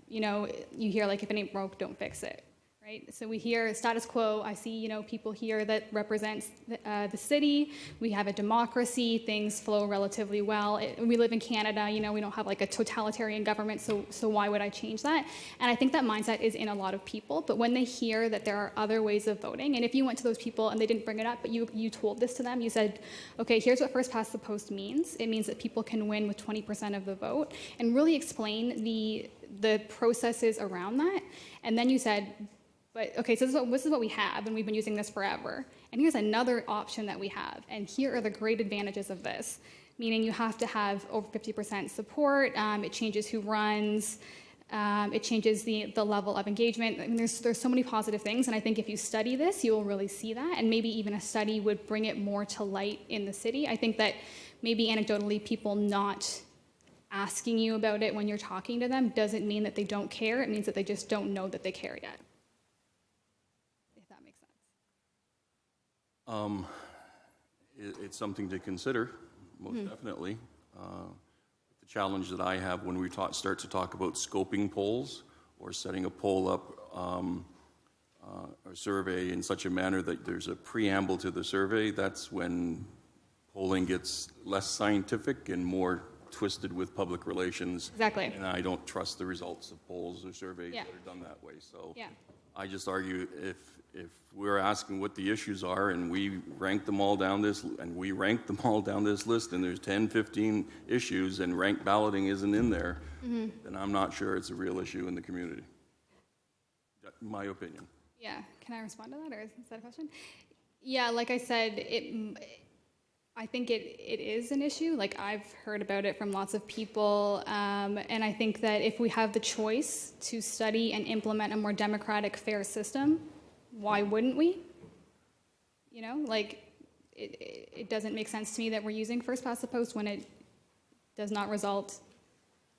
you know, you hear like, if it ain't broke, don't fix it, right? So we hear status quo. I see, you know, people here that represents the city. We have a democracy. Things flow relatively well. We live in Canada. You know, we don't have like a totalitarian government. So why would I change that? And I think that mindset is in a lot of people. But when they hear that there are other ways of voting, and if you went to those people and they didn't bring it up, but you told this to them, you said, okay, here's what first past the post means. It means that people can win with 20% of the vote, and really explain the processes around that. And then you said, but okay, so this is what we have, and we've been using this forever. And here's another option that we have, and here are the great advantages of this. Meaning you have to have over 50% support. It changes who runs. It changes the level of engagement. I mean, there's so many positive things, and I think if you study this, you will really see that. And maybe even a study would bring it more to light in the city. I think that maybe anecdotally, people not asking you about it when you're talking to them doesn't mean that they don't care. It means that they just don't know that they care yet. It's something to consider, most definitely. The challenge that I have when we start to talk about scoping polls or setting a poll up or survey in such a manner that there's a preamble to the survey, that's when polling gets less scientific and more twisted with public relations. Exactly. And I don't trust the results of polls or surveys that are done that way. So I just argue if we're asking what the issues are and we rank them all down this list and there's 10, 15 issues and ranked balloting isn't in there, then I'm not sure it's a real issue in the community. That's my opinion. Yeah, can I respond to that, or is that a question? Yeah, like I said, I think it is an issue. Like, I've heard about it from lots of people, and I think that if we have the choice to study and implement a more democratic, fair system, why wouldn't we? You know, like, it doesn't make sense to me that we're using first past the post when it does not result.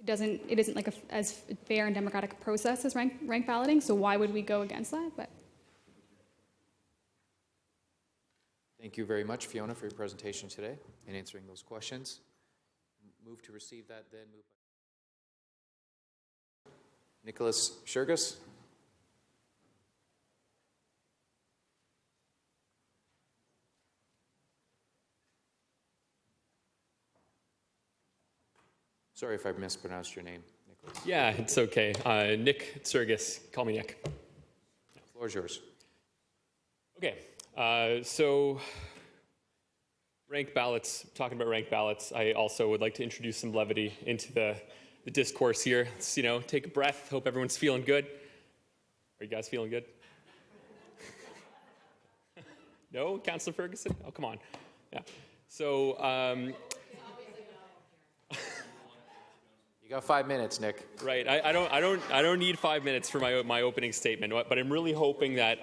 It isn't like as fair and democratic a process as rank balloting. So why would we go against that? But Thank you very much, Fiona, for your presentation today and answering those questions. Move to receive that, then move. Nicholas Tsergas. Sorry if I mispronounced your name, Nicholas. Yeah, it's okay. Nick Tsergas. Call me Nick. The floor is yours. Okay. So ranked ballots, talking about ranked ballots, I also would like to introduce some levity into the discourse here. Let's, take a breath. Hope everyone's feeling good. Are you guys feeling good? No? Councillor Ferguson? Oh, come on. Yeah. So, You got 5 minutes, Nick. right. I don't need 5 minutes for my opening statement, but I'm really hoping that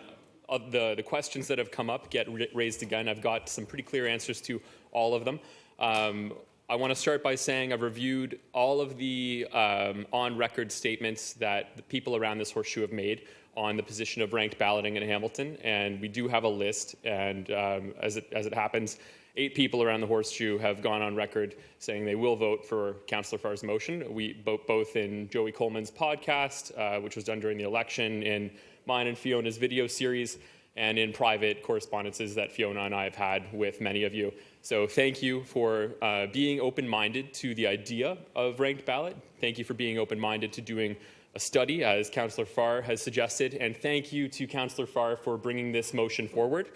the questions that have come up get raised again. I've got some pretty clear answers to all of them. I want to start by saying I've reviewed all of the on-record statements that the people around this horseshoe have made on the position of ranked balloting in Hamilton, and we do have a list. And as it happens, 8 people around the horseshoe have gone on record saying they will vote for Councillor Farr's motion. We both in Joey Coleman's podcast, which was done during the election, in mine and Fiona's video series, and in private correspondences that Fiona and I have had with many of you. So thank you for being open-minded to the idea of ranked ballot. Thank you for being open-minded to doing a study, as Councillor Farr has suggested. And thank you to Councillor Farr for bringing this motion forward.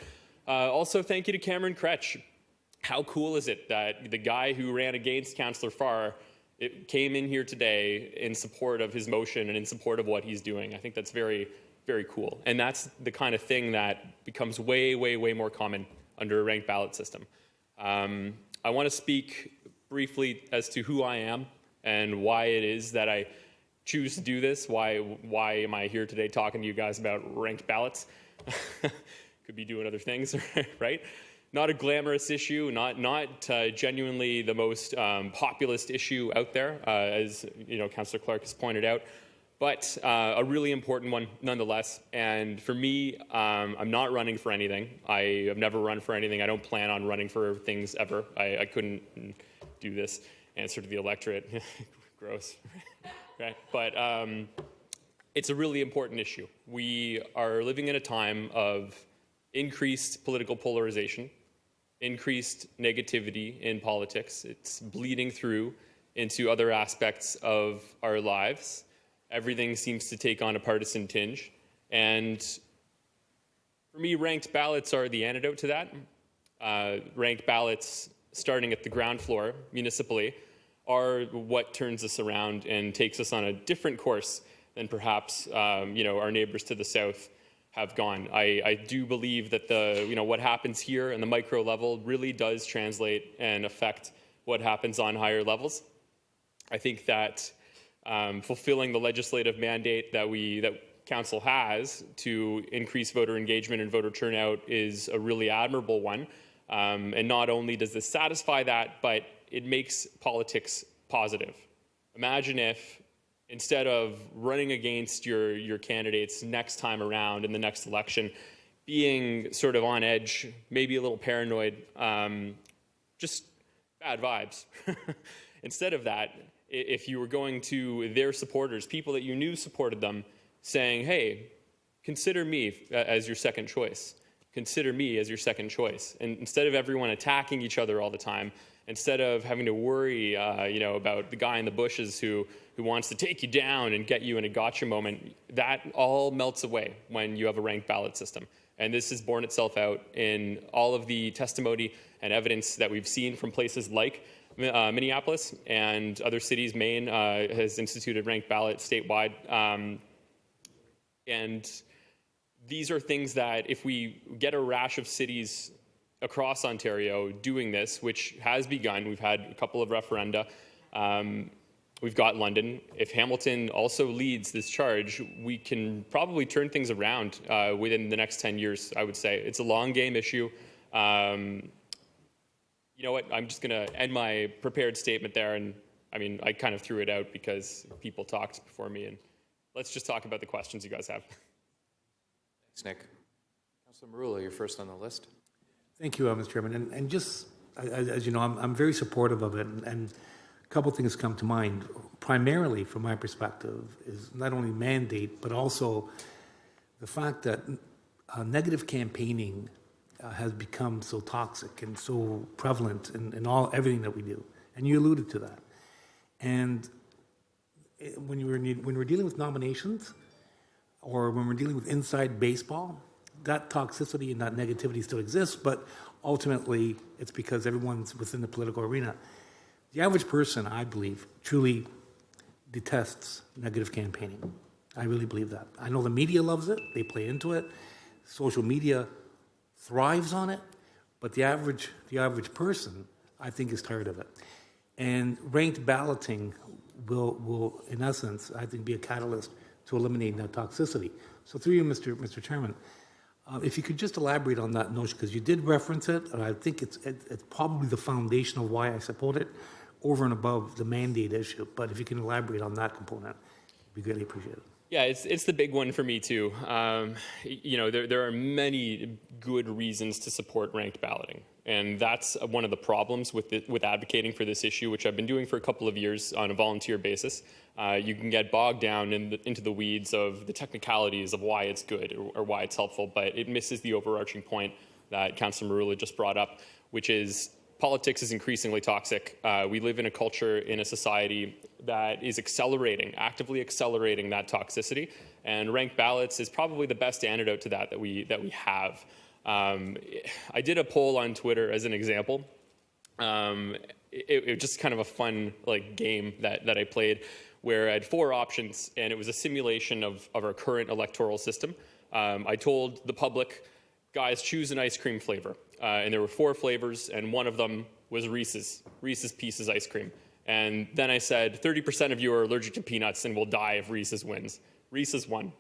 Also, thank you to Cameron Kroetch. How cool is it that the guy who ran against Councillor Farr came in here today in support of his motion and in support of what he's doing? I think that's very, very cool. And that's the kind of thing that becomes way, way, way more common under a ranked ballot system. I want to speak briefly as to who I am and why it is that I choose to do this. Why am I here today talking to you guys about ranked ballots? Could be doing other things, right? Not a glamorous issue, not genuinely the most populist issue out there, as Councillor Clark has pointed out, but a really important one nonetheless. And for me, I'm not running for anything. I have never run for anything. I don't plan on running for things ever. I couldn't do this answer to the electorate. Gross, right? But it's a really important issue. We are living in a time of increased political polarization, increased negativity in politics. It's bleeding through into other aspects of our lives. Everything seems to take on a partisan tinge. And for me, ranked ballots are the antidote to that. Ranked ballots, starting at the ground floor municipally, are what turns us around and takes us on a different course than perhaps our neighbors to the south have gone. I do believe that what happens here in the micro level really does translate and affect what happens on higher levels. I think that fulfilling the legislative mandate that Council has to increase voter engagement and voter turnout is a really admirable one. And not only does this satisfy that, but it makes politics positive. Imagine if, instead of running against your candidates next time around in the next election, being sort of on edge, maybe a little paranoid, just bad vibes. Instead of that, if you were going to their supporters, people that you knew supported them, saying, hey, consider me as your second choice. Consider me as your second choice. And instead of everyone attacking each other all the time, instead of having to worry, about the guy in the bushes who wants to take you down and get you in a gotcha moment, that all melts away when you have a ranked ballot system. And this has borne itself out in all of the testimony and evidence that we've seen from places like Minneapolis and other cities. Maine has instituted ranked ballot statewide. And these are things that if we get a rash of cities across Ontario doing this, which has begun, we've had a couple of referenda, we've got London. If Hamilton also leads this charge, we can probably turn things around within the next 10 years, I would say. It's a long game issue. You know what, I'm just gonna end my prepared statement there, and I kind of threw it out because people talked before me, and let's just talk about the questions you guys have. Thanks, Nick. Councillor Marula, you're first on the list. Thank you, Mr. Chairman. And just, as you know, I'm very supportive of it. And a couple of things come to mind. Primarily, from my perspective, is not only mandate, but also the fact that negative campaigning has become so toxic and so prevalent in everything that we do. And you alluded to that. And when we're dealing with nominations, or when we're dealing with inside baseball, that toxicity and that negativity still exists, but ultimately it's because everyone's within the political arena. The average person, I believe, truly detests negative campaigning. I really believe that. I know the media loves it. They play into it. Social media thrives on it. But the average person, I think, is tired of it. And ranked balloting will, in essence, I think, be a catalyst to eliminating that toxicity. So through you, Mr. Chairman, if you could just elaborate on that notion, because you did reference it, and I think it's probably the foundation of why I support it, over and above the mandate issue. But if you can elaborate on that component, it'd be greatly appreciated. Yeah, it's the big one for me too. There are many good reasons to support ranked balloting, and that's one of the problems with advocating for this issue, which I've been doing for a couple of years on a volunteer basis. You can get bogged down into the weeds of the technicalities of why it's good or why it's helpful, but it misses the overarching point that Councillor Marula just brought up, which is politics is increasingly toxic. We live in a culture, in a society that is actively accelerating that toxicity, and ranked ballots is probably the best antidote to that we have. I did a poll on Twitter as an example. It was just kind of a fun game that I played, where I had 4 options, and it was a simulation of our current electoral system. I told the public, guys, choose an ice cream flavor. And there were 4 flavors, and one of them was Reese's Pieces ice cream. And then I said, 30% of you are allergic to peanuts and will die if Reese's wins. Reese's won.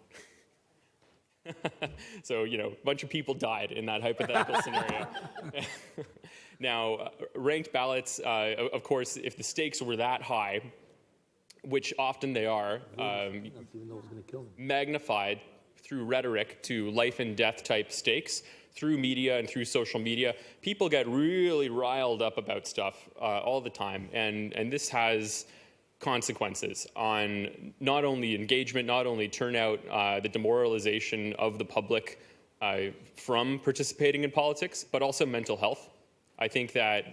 So, a bunch of people died in that hypothetical scenario. Now, ranked ballots, of course, if the stakes were that high, which often they are, magnified through rhetoric to life and death type stakes, through media and through social media, people get really riled up about stuff all the time. And this has consequences on not only engagement, not only turnout, the demoralization of the public from participating in politics, but also mental health. I think that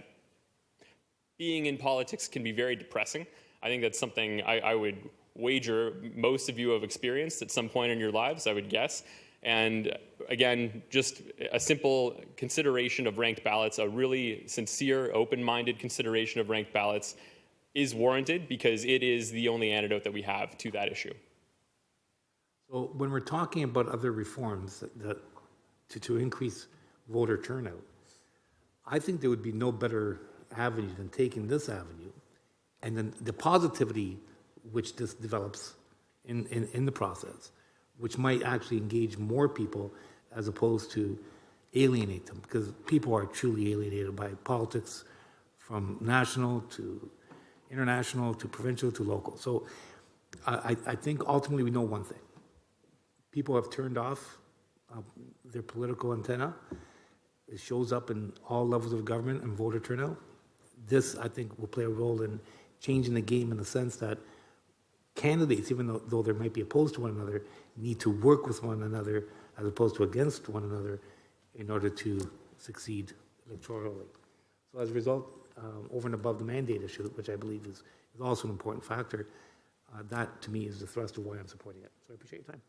being in politics can be very depressing. I think that's something I would wager most of you have experienced at some point in your lives, I would guess. And again, just a simple consideration of ranked ballots, a really sincere, open-minded consideration of ranked ballots is warranted, because it is the only antidote that we have to that issue. So when we're talking about other reforms to increase voter turnout, I think there would be no better avenue than taking this avenue, and then the positivity which this develops in the process, which might actually engage more people as opposed to alienate them, because people are truly alienated by politics, from national to international to provincial to local. So I think ultimately we know one thing. People have turned off their political antenna. It shows up in all levels of government and voter turnout. This, I think, will play a role in changing the game in the sense that candidates, even though they might be opposed to one another, need to work with one another as opposed to against one another in order to succeed electorally. So as a result, over and above the mandate issue, which I believe is also an important factor, that to me is the thrust of why I'm supporting it. So I appreciate your time.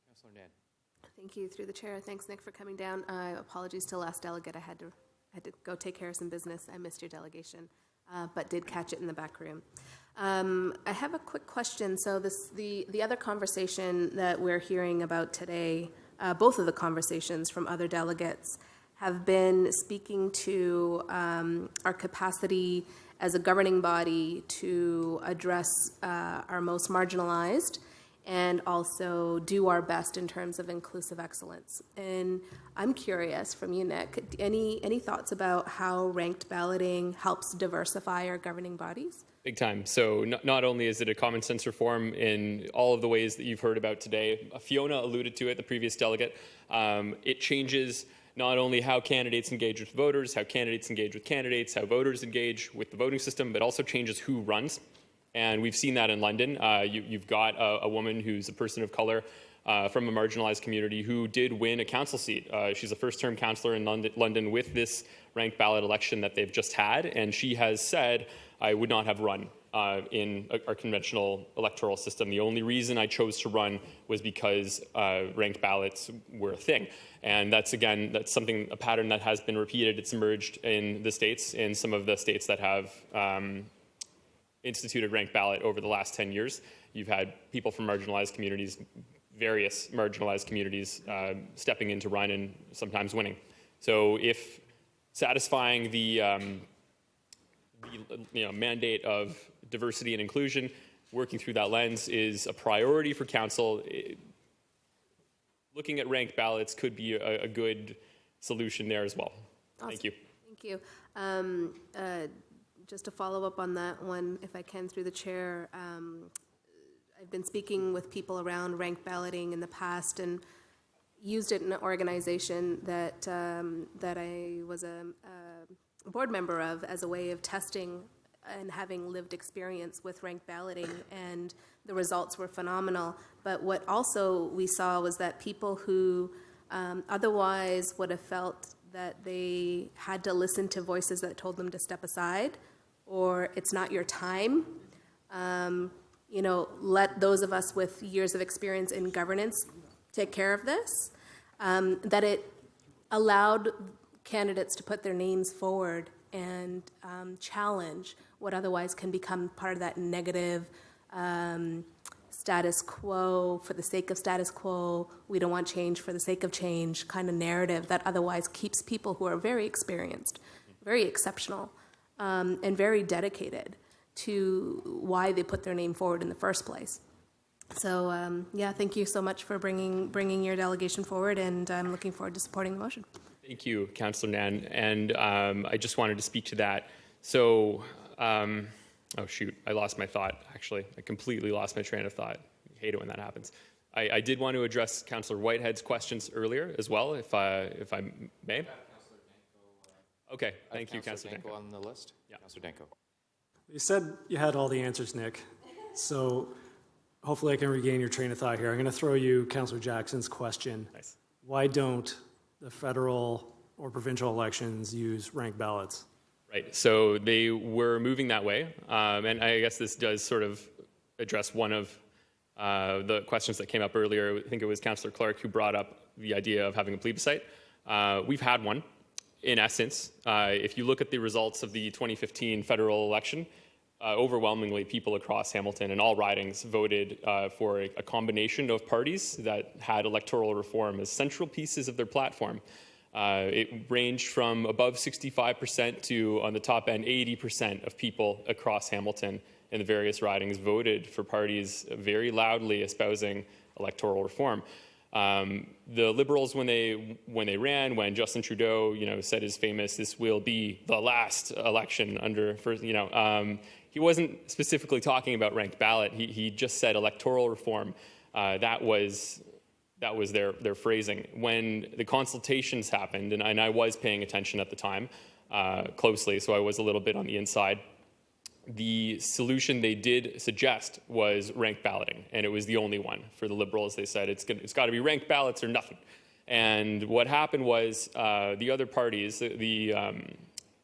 Councillor Nan. Thank you, through the chair. Thanks, Nick, for coming down. Apologies to last delegate. I had to go take care of some business. I missed your delegation, but did catch it in the back room. I have a quick question. So the other conversation that we're hearing about today, both of the conversations from other delegates, have been speaking to our capacity as a governing body to address our most marginalized and also do our best in terms of inclusive excellence. And I'm curious from you, Nick, any thoughts about how ranked balloting helps diversify our governing bodies? Big time. So not only is it a common sense reform in all of the ways that you've heard about today, Fiona alluded to it, the previous delegate, it changes not only how candidates engage with voters, how candidates engage with candidates, how voters engage with the voting system, but also changes who runs. And we've seen that in London. You've got a woman who's a person of color from a marginalized community who did win a council seat. She's a first-term councillor in London with this ranked ballot election that they've just had, and she has said, I would not have run in our conventional electoral system. The only reason I chose to run was because ranked ballots were a thing. And that's a pattern that has been repeated. It's emerged in the states, in some of the states that have instituted ranked ballot over the last 10 years. You've had people from marginalized communities various marginalized communities stepping in to run and sometimes winning. So if satisfying the mandate of diversity and inclusion, working through that lens is a priority for council, looking at ranked ballots could be a good solution there as well. Awesome. Thank you. Thank you. Just to follow up on that one, if I can, through the chair, I've been speaking with people around ranked balloting in the past and used it in an organization that that I was a board member of as a way of testing and having lived experience with ranked balloting, and the results were phenomenal. But what also we saw was that people who otherwise would have felt that they had to listen to voices that told them to step aside, or it's not your time, let those of us with years of experience in governance take care of this, that it allowed candidates to put their names forward and challenge what otherwise can become part of that negative status quo for the sake of status quo, we don't want change for the sake of change kind of narrative that otherwise keeps people who are very experienced, very exceptional, and very dedicated to why they put their name forward in the first place. So, thank you so much for bringing your delegation forward, and I'm looking forward to supporting the motion. Thank you, Councillor Nan. And I just wanted to speak to that. So, oh shoot, I lost my thought, actually. I completely lost my train of thought. I hate it when that happens. I did want to address Councillor Whitehead's questions earlier as well, if I may. Okay, thank you, Councillor Danko. On the list? Yeah. Councillor Danko. You said you had all the answers, Nick. So hopefully I can regain your train of thought here. I'm going to throw you Councillor Jackson's question. Nice. Why don't the federal or provincial elections use ranked ballots? Right, so they were moving that way, and I guess this does sort of address one of the questions that came up earlier. I think it was Councillor Clark who brought up the idea of having a plebiscite. We've had one, in essence. If you look at the results of the 2015 federal election, overwhelmingly people across Hamilton and all ridings voted for a combination of parties that had electoral reform as central pieces of their platform. It ranged from above 65% to, on the top end, 80% of people across Hamilton in the various ridings voted for parties very loudly espousing electoral reform. The Liberals, when they ran, when Justin Trudeau, said his famous, "This will be the last election under," he wasn't specifically talking about ranked ballot. He just said electoral reform. That was their phrasing. When the consultations happened, and I was paying attention at the time closely, so I was a little bit on the inside, the solution they did suggest was ranked balloting, and it was the only one for the Liberals. They said it's got to be ranked ballots or nothing. And what happened was the other parties, the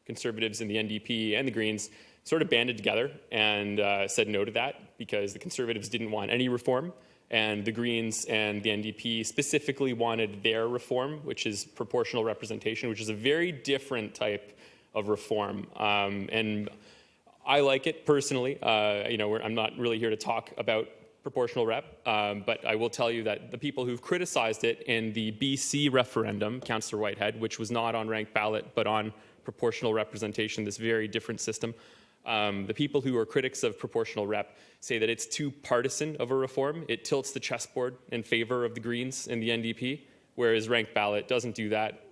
Conservatives and the NDP and the Greens, sort of banded together and said no to that because the Conservatives didn't want any reform, and the Greens and the NDP specifically wanted their reform, which is proportional representation, which is a very different type of reform. And I like it personally. I'm not really here to talk about proportional rep, but I will tell you that the people who've criticized it in the BC referendum, Councillor Whitehead, which was not on ranked ballot but on proportional representation, this very different system, the people who are critics of proportional rep say that it's too partisan of a reform. It tilts the chessboard in favor of the Greens and the NDP, whereas ranked ballot doesn't do that.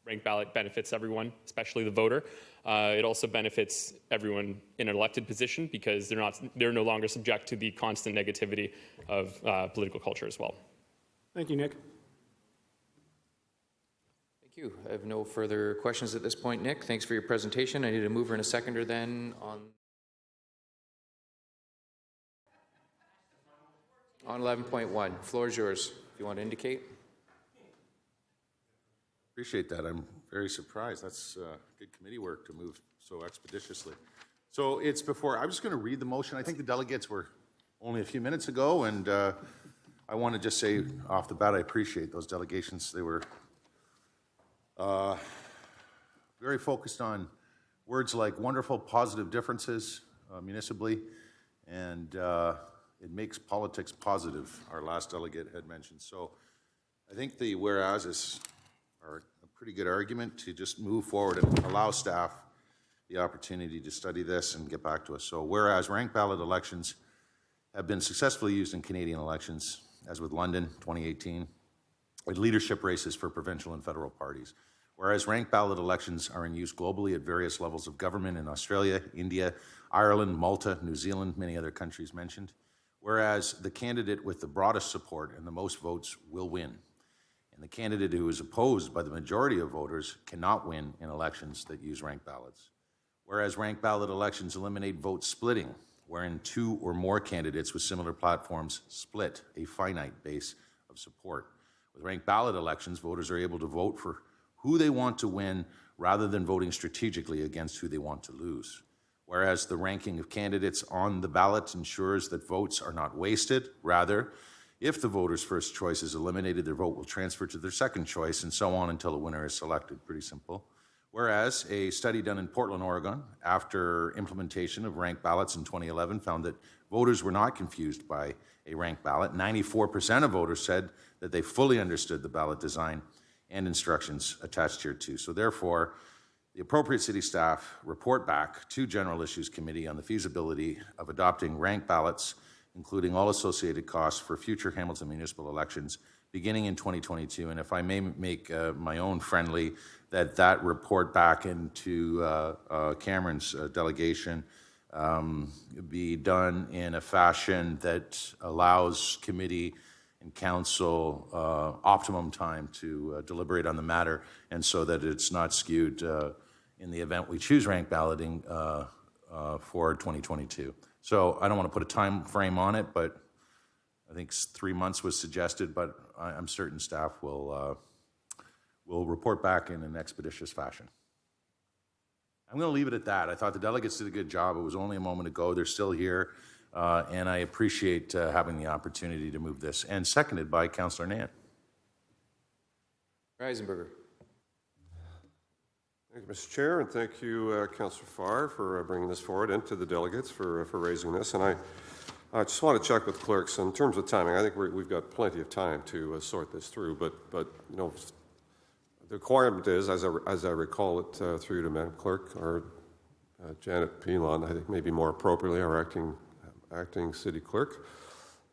Ranked ballot benefits everyone, especially the voter. It also benefits everyone in an elected position because they're no longer subject to the constant negativity of political culture as well. Thank you, Nick. Thank you. I have no further questions at this point, Nick. Thanks for your presentation. I need a mover and a seconder then on 11.1. Floor is yours, if you want to indicate. Appreciate that. I'm very surprised. That's good committee work to move so expeditiously. So it's before, I'm just going to read the motion. I think the delegates were only a few minutes ago, and I want to just say off the bat, I appreciate those delegations. They were very focused on words like wonderful, positive differences municipally, and it makes politics positive, our last delegate had mentioned. So I think the whereases are a pretty good argument to just move forward and allow staff the opportunity to study this and get back to us. So whereas ranked ballot elections have been successfully used in Canadian elections, as with London 2018, with leadership races for provincial and federal parties. Whereas ranked ballot elections are in use globally at various levels of government in Australia, India, Ireland, Malta, New Zealand, many other countries mentioned. Whereas the candidate with the broadest support and the most votes will win. And the candidate who is opposed by the majority of voters cannot win in elections that use ranked ballots. Whereas ranked ballot elections eliminate vote splitting, wherein two or more candidates with similar platforms split a finite base of support. With ranked ballot elections, voters are able to vote for who they want to win rather than voting strategically against who they want to lose. Whereas the ranking of candidates on the ballot ensures that votes are not wasted. Rather, if the voter's first choice is eliminated, their vote will transfer to their second choice and so on until a winner is selected. Pretty simple. Whereas a study done in Portland, Oregon, after implementation of ranked ballots in 2011 found that voters were not confused by a ranked ballot. 94% of voters said that they fully understood the ballot design and instructions attached here too. So therefore, the appropriate city staff report back to General Issues Committee on the feasibility of adopting ranked ballots, including all associated costs for future Hamilton municipal elections beginning in 2022. And if I may make my own friendly, that report back into Cameron's delegation be done in a fashion that allows committee and council optimum time to deliberate on the matter, and so that it's not skewed in the event we choose ranked balloting for 2022. So I don't want to put a time frame on it, but I think 3 months was suggested, but I'm certain staff will report back in an expeditious fashion. I'm going to leave it at that. I thought the delegates did a good job. It was only a moment ago. They're still here, and I appreciate having the opportunity to move this. And seconded by Councillor Nan. Reisenberger. Thank you, Mr. Chair, and thank you, Councillor Farr, for bringing this forward, and to the delegates for raising this. And I just want to check with clerks in terms of timing. I think we've got plenty of time to sort this through, but you know, the requirement is, as I recall it through to Madam Clerk, or Janet Pilon, I think maybe more appropriately, our acting city clerk,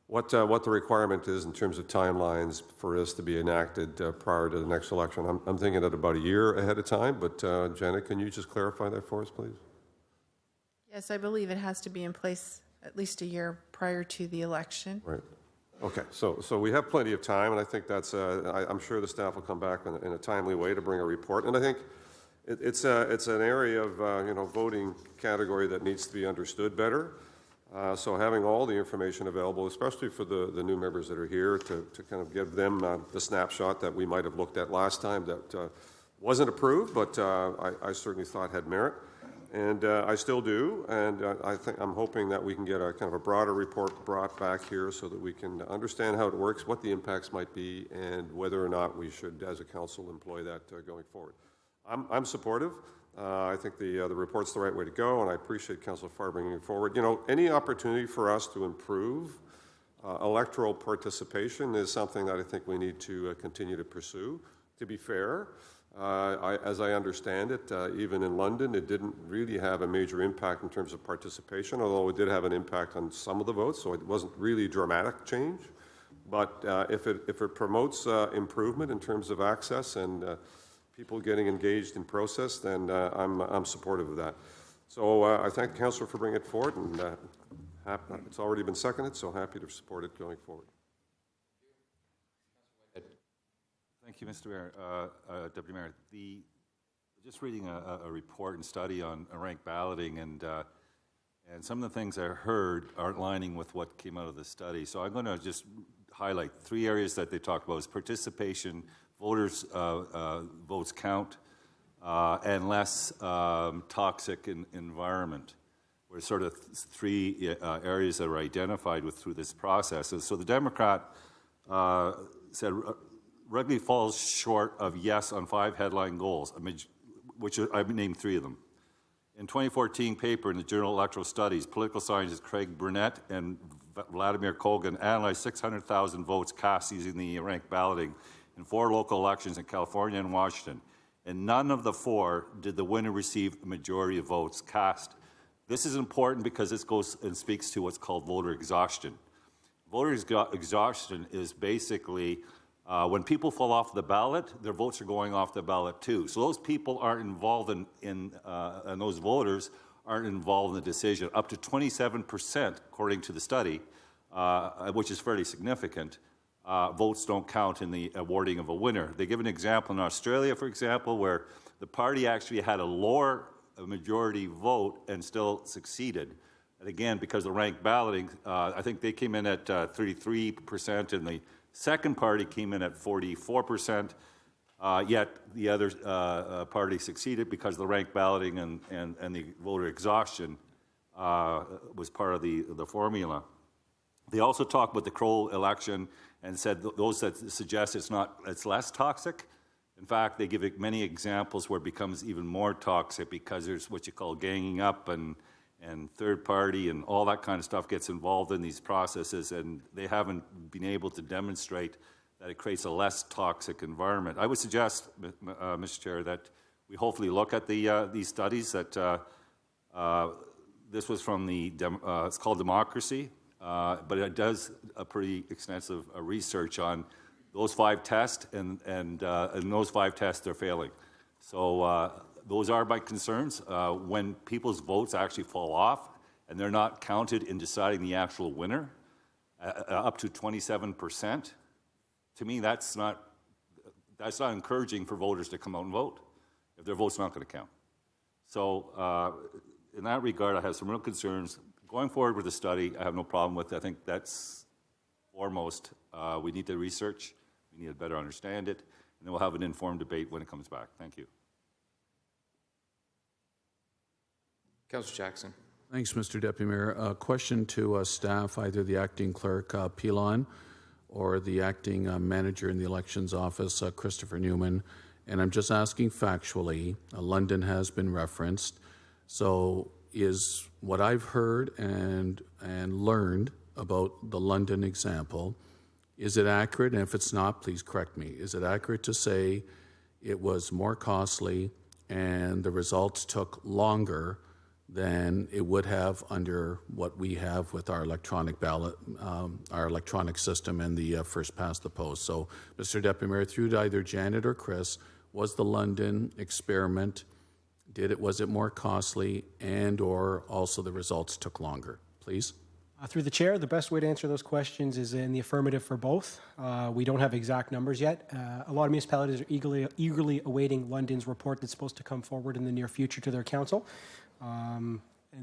what the requirement is in terms of timelines for this to be enacted prior to the next election. I'm thinking at about a year ahead of time, but Janet, can you just clarify that for us, please? Yes, I believe it has to be in place at least a year prior to the election. Right. Okay, so we have plenty of time, and I think that's, I'm sure the staff will come back in a timely way to bring a report. And I think it's an area of, voting category that needs to be understood better. So having all the information available, especially for the new members that are here, to kind of give them the snapshot that we might have looked at last time that wasn't approved, but I certainly thought had merit. And I still do, and I'm hoping that we can get a kind of a broader report brought back here so that we can understand how it works, what the impacts might be, and whether or not we should, as a council, employ that going forward. I'm supportive. I think the report's the right way to go, and I appreciate Councillor Farr bringing it forward. You know, any opportunity for us to improve electoral participation is something that I think we need to continue to pursue. To be fair, as I understand it, even in London, it didn't really have a major impact in terms of participation, although it did have an impact on some of the votes, so it wasn't really dramatic change. But if it promotes improvement in terms of access and people getting engaged in process, then I'm supportive of that. So I thank the Councillor for bringing it forward, and it's already been seconded, so happy to support it going forward. Thank you, Mr. Mayor, Deputy Mayor. Just reading a report and study on ranked balloting, and some of the things I heard aren't lining with what came out of the study. So I'm going to just highlight 3 areas that they talked about: is participation, voters' votes count, and less toxic environment. Were sort of 3 areas that were identified through this process. And so the Democrat said regularly falls short of yes on 5 headline goals, which I've named 3 of them. In 2014 paper in the Journal of Electoral Studies, political scientist Craig Burnett and Vladimir Kogan analyzed 600,000 votes cast using the ranked balloting in 4 local elections in California and Washington. In none of the 4 did the winner receive a majority of votes cast. This is important because this goes and speaks to what's called voter exhaustion. Voter exhaustion is basically when people fall off the ballot, their votes are going off the ballot too. So those people aren't involved and those voters aren't involved in the decision. Up to 27%, according to the study, which is fairly significant, votes don't count in the awarding of a winner. They give an example in Australia, for example, where the party actually had a lower majority vote and still succeeded. And again, because of ranked balloting, I think they came in at 33%, and the second party came in at 44%, yet the other party succeeded because the ranked balloting and the voter exhaustion was part of the formula. They also talked about the Crow election and said those that suggest it's less toxic. In fact, they give many examples where it becomes even more toxic because there's what you call ganging up and third party and all that kind of stuff gets involved in these processes, and they haven't been able to demonstrate that it creates a less toxic environment. I would suggest, Mr. Chair, that we hopefully look at these studies. That this was from it's called Democracy, but it does a pretty extensive research on those 5 tests, and those 5 tests are failing. So those are my concerns. When people's votes actually fall off and they're not counted in deciding the actual winner, up to 27%, to me that's not encouraging for voters to come out and vote if their vote's not going to count. So in that regard, I have some real concerns. Going forward with the study, I have no problem with it. I think that's foremost. We need to research. We need to better understand it. And then we'll have an informed debate when it comes back. Thank you. Councillor Jackson. Thanks, Mr. Deputy Mayor. A question to staff, either the acting clerk, Pilon, or the acting manager in the elections office, Christopher Newman. And I'm just asking factually, London has been referenced. So is what I've heard and learned about the London example, is it accurate? And if it's not, please correct me. Is it accurate to say it was more costly and the results took longer than it would have under what we have with our electronic ballot, our electronic system and the first past the post? So, Mr. Deputy Mayor, through to either Janet or Chris, was the London experiment, was it more costly, and or also the results took longer? Please. Through the chair, the best way to answer those questions is in the affirmative for both. We don't have exact numbers yet. A lot of municipalities are eagerly awaiting London's report that's supposed to come forward in the near future to their council. And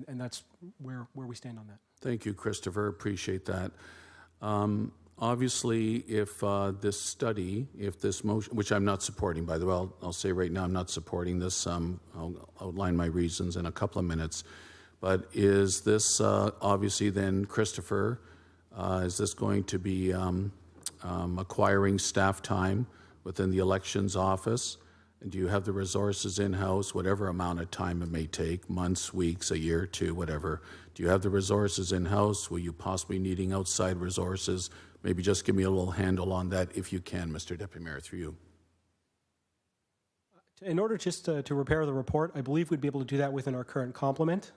that's where we stand on that. Thank you, Christopher. Appreciate that. Obviously, if this study, if this motion, which I'm not supporting, by the way, I'll say right now I'm not supporting this. I'll outline my reasons in a couple of minutes. But is this obviously then, Christopher, is this going to be acquiring staff time within the elections office? And do you have the resources in-house, whatever amount of time it may take, months, weeks, a year, 2, whatever? Do you have the resources in-house? Will you possibly needing outside resources? Maybe just give me a little handle on that if you can, Mr. Deputy Mayor, through you. In order just to repair the report, I believe we'd be able to do that within our current complement.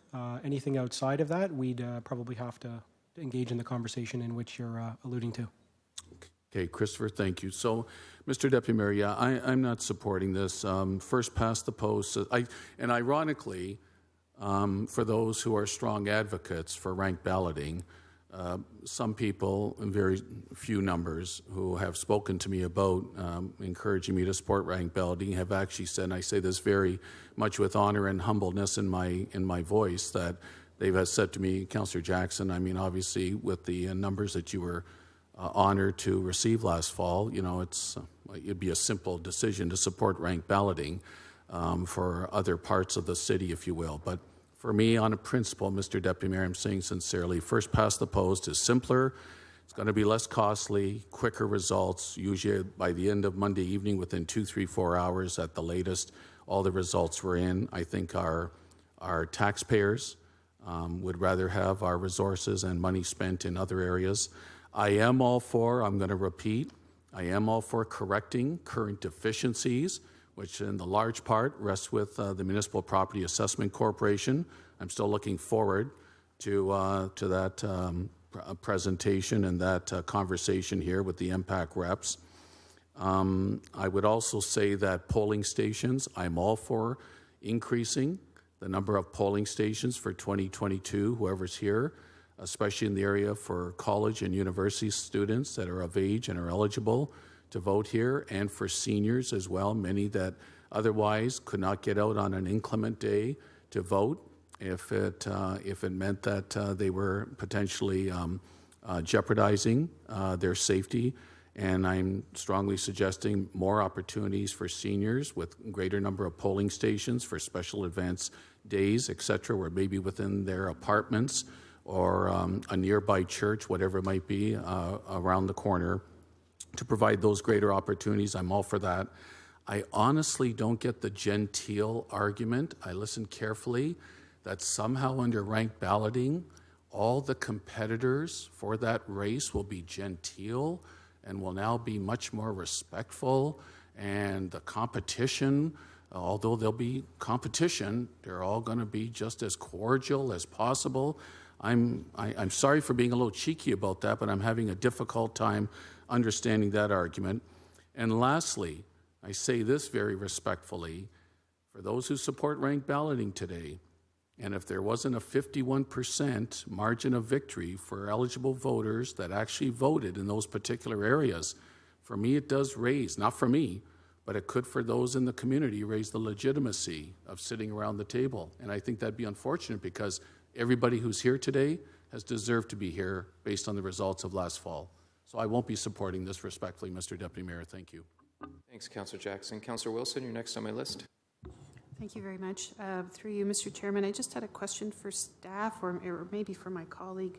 Anything outside of that, we'd probably have to engage in the conversation in which you're alluding to. Okay, Christopher, thank you. So, Mr. Deputy Mayor, yeah, I'm not supporting this. First past the post, and ironically, for those who are strong advocates for ranked balloting, some people, in very few numbers, who have spoken to me about encouraging me to support ranked balloting have actually said, and I say this very much with honor and humbleness in my voice, that they've said to me, Councillor Jackson, I mean, obviously with the numbers that you were honored to receive last fall, you know, it'd be a simple decision to support ranked balloting for other parts of the city, if you will. But for me, on a principle, Mr. Deputy Mayor, I'm saying sincerely, first past the post is simpler. It's going to be less costly, quicker results. Usually by the end of Monday evening, within 2, 3, 4 hours at the latest, all the results were in. I think our taxpayers would rather have our resources and money spent in other areas. I am all for, I'm going to repeat, I am all for correcting current deficiencies, which in the large part rests with the Municipal Property Assessment Corporation. I'm still looking forward to that presentation and that conversation here with the MPAC reps. I would also say that polling stations, I'm all for increasing the number of polling stations for 2022, whoever's here, especially in the area for college and university students that are of age and are eligible to vote here, and for seniors as well, many that otherwise could not get out on an inclement day to vote if it meant that they were potentially jeopardizing their safety. And I'm strongly suggesting more opportunities for seniors with greater number of polling stations for special events, days, et cetera, where maybe within their apartments or a nearby church, whatever it might be, around the corner, to provide those greater opportunities. I'm all for that. I honestly don't get the genteel argument. I listened carefully that somehow under ranked balloting, all the competitors for that race will be genteel and will now be much more respectful, and the competition, although there'll be competition, they're all going to be just as cordial as possible. I'm sorry for being a little cheeky about that, but I'm having a difficult time understanding that argument. And lastly, I say this very respectfully, for those who support ranked balloting today, and if there wasn't a 51% margin of victory for eligible voters that actually voted in those particular areas, for me it does raise, not for me, but it could for those in the community raise the legitimacy of sitting around the table. And I think that'd be unfortunate because everybody who's here today has deserved to be here based on the results of last fall. So I won't be supporting this respectfully, Mr. Deputy Mayor. Thank you. Thanks, Councillor Jackson. Councillor Wilson, you're next on my list. Thank you very much. Through you, Mr. Chairman, I just had a question for staff or maybe for my colleague,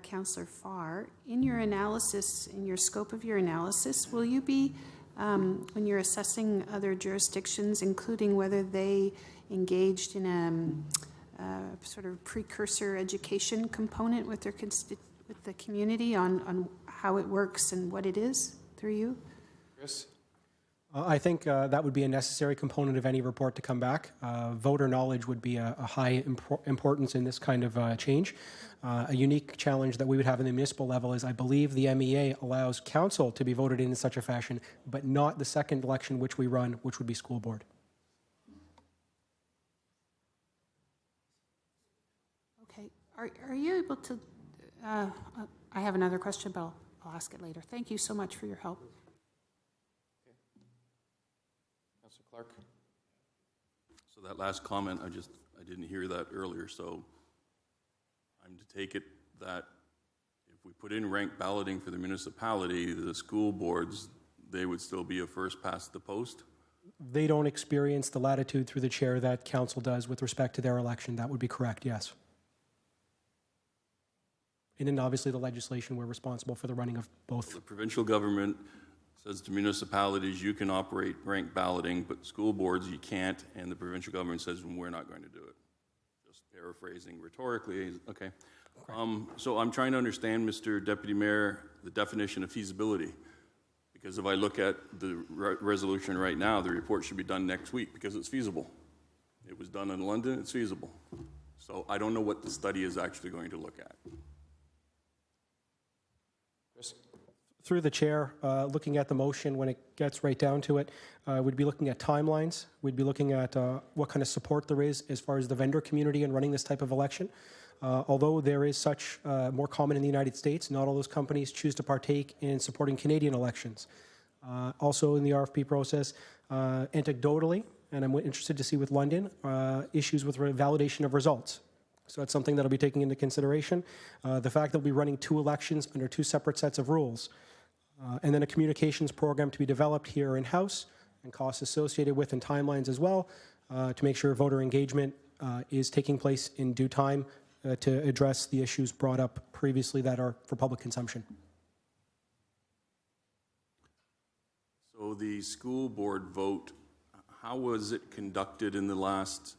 Councillor Farr. In your analysis, in your scope of your analysis, will you be, when you're assessing other jurisdictions, including whether they engaged in a sort of precursor education component with their with the community on how it works and what it is, through you? Chris? I think that would be a necessary component of any report to come back. Voter knowledge would be a high importance in this kind of change. A unique challenge that we would have in the municipal level is I believe the MEA allows council to be voted in such a fashion, but not the second election which we run, which would be school board. Okay. Are you able to, I have another question, but I'll ask it later. Thank you so much for your help. Clark. So that last comment, I didn't hear that earlier, so I'm to take it that if we put in ranked balloting for the municipality, the school boards, they would still be a first past the post? They don't experience the latitude through the chair that council does with respect to their election. That would be correct, yes. And then obviously the legislation, we're responsible for the running of both. The provincial government says to municipalities, you can operate ranked balloting, but school boards, you can't, and the provincial government says, we're not going to do it. Just paraphrasing rhetorically, okay. So I'm trying to understand, Mr. Deputy Mayor, the definition of feasibility. Because if I look at the resolution right now, the report should be done next week because it's feasible. It was done in London, it's feasible. So I don't know what the study is actually going to look at. Chris? Through the chair, looking at the motion when it gets right down to it, we'd be looking at timelines. We'd be looking at what kind of support there is as far as the vendor community in running this type of election. Although there is such more common in the United States, not all those companies choose to partake in supporting Canadian elections. Also in the RFP process, anecdotally, and I'm interested to see with London, issues with validation of results. So that's something that'll be taken into consideration. The fact that we'll be running 2 elections under 2 separate sets of rules. And then a communications program to be developed here in-house and costs associated with and timelines as well to make sure voter engagement is taking place in due time to address the issues brought up previously that are for public consumption. So the school board vote, how was it conducted in the last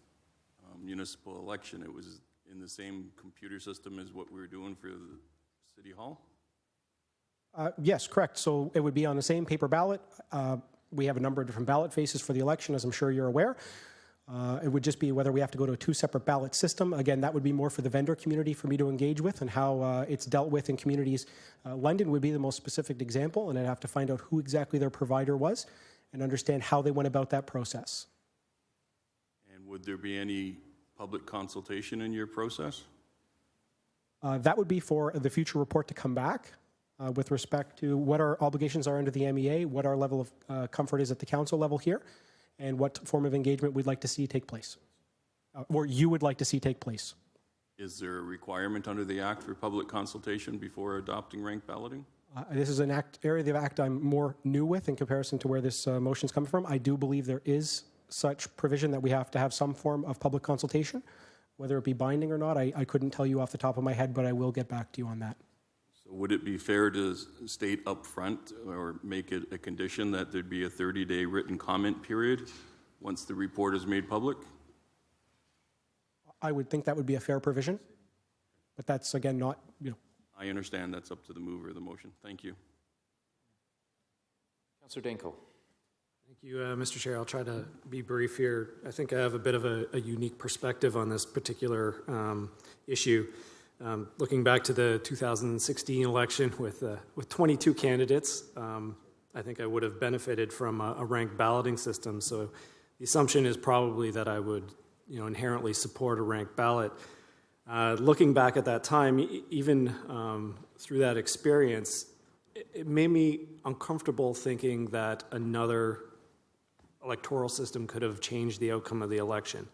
municipal election? It was in the same computer system as what we were doing for the City Hall? Yes, correct. So it would be on the same paper ballot. We have a number of different ballot faces for the election, as I'm sure you're aware. It would just be whether we have to go to a 2 separate ballot system. Again, that would be more for the vendor community for me to engage with and how it's dealt with in communities. London would be the most specific example, and I'd have to find out who exactly their provider was and understand how they went about that process. And would there be any public consultation in your process? That would be for the future report to come back with respect to what our obligations are under the MEA, what our level of comfort is at the council level here, and what form of engagement we'd like to see take place, or you would like to see take place. Is there a requirement under the Act for public consultation before adopting ranked balloting? This is an area of the Act I'm more new with in comparison to where this motion's coming from. I do believe there is such provision that we have to have some form of public consultation. Whether it be binding or not, I couldn't tell you off the top of my head, but I will get back to you on that. So would it be fair to state up front or make it a condition that there'd be a 30-day written comment period once the report is made public? I would think that would be a fair provision, but that's, again, not, I understand that's up to the mover of the motion. Thank you. Councillor Danko. Thank you, Mr. Chair. I'll try to be brief here. I think I have a bit of a unique perspective on this particular issue. Looking back to the 2016 election with 22 candidates, I think I would have benefited from a ranked balloting system. So the assumption is probably that I would, inherently support a ranked ballot. Looking back at that time, even through that experience, it made me uncomfortable thinking that another electoral system could have changed the outcome of the election.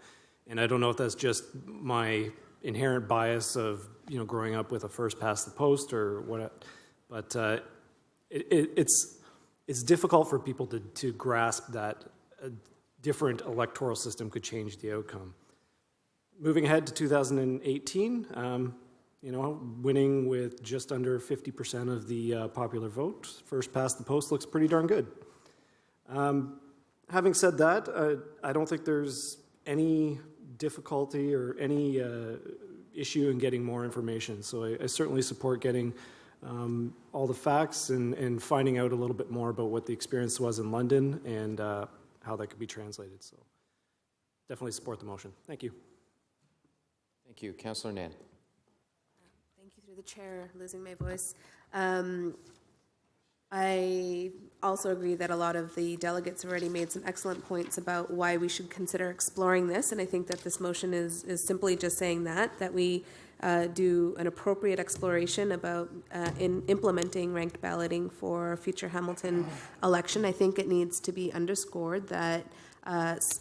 And I don't know if that's just my inherent bias of growing up with a first past the post or what, but it's difficult for people to grasp that a different electoral system could change the outcome. Moving ahead to 2018, winning with just under 50% of the popular vote, first past the post looks pretty darn good. Having said that, I don't think there's any difficulty or any issue in getting more information. So I certainly support getting all the facts and finding out a little bit more about what the experience was in London and how that could be translated. So definitely support the motion. Thank you. Thank you. Councillor Nan. Thank you through the chair, losing my voice. I also agree that a lot of the delegates have already made some excellent points about why we should consider exploring this, and I think that this motion is simply just saying that we do an appropriate exploration about in implementing ranked balloting for future Hamilton election. I think it needs to be underscored that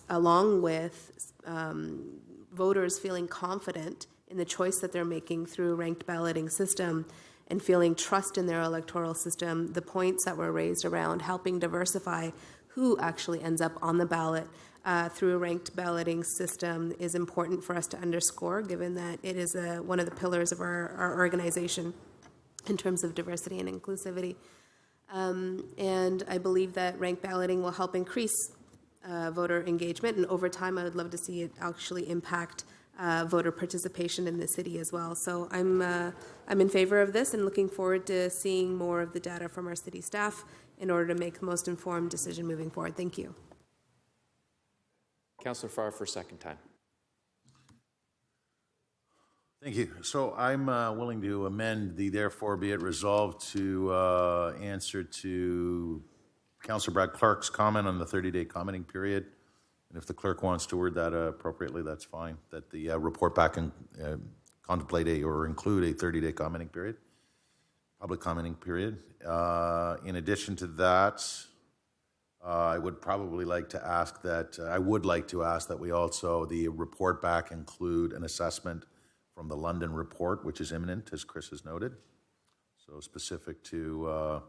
along with voters feeling confident in the choice that they're making through ranked balloting system and feeling trust in their electoral system, the points that were raised around helping diversify who actually ends up on the ballot through a ranked balloting system is important for us to underscore, given that it is one of the pillars of our organization in terms of diversity and inclusivity. And I believe that ranked balloting will help increase voter engagement, and over time I would love to see it actually impact voter participation in the city as well. So I'm in favor of this and looking forward to seeing more of the data from our city staff in order to make the most informed decision moving forward. Thank you. Councillor Farr for a second time. Thank you. So I'm willing to amend the therefore be it resolved to answer to Councillor Brad Clark's comment on the 30-day commenting period. And if the clerk wants to word that appropriately, that's fine. That the report back and contemplate or include a 30-day commenting period, public commenting period. In addition to that, I would probably like to ask that we also, the report back include an assessment from the London report, which is imminent, as Chris has noted. So specific to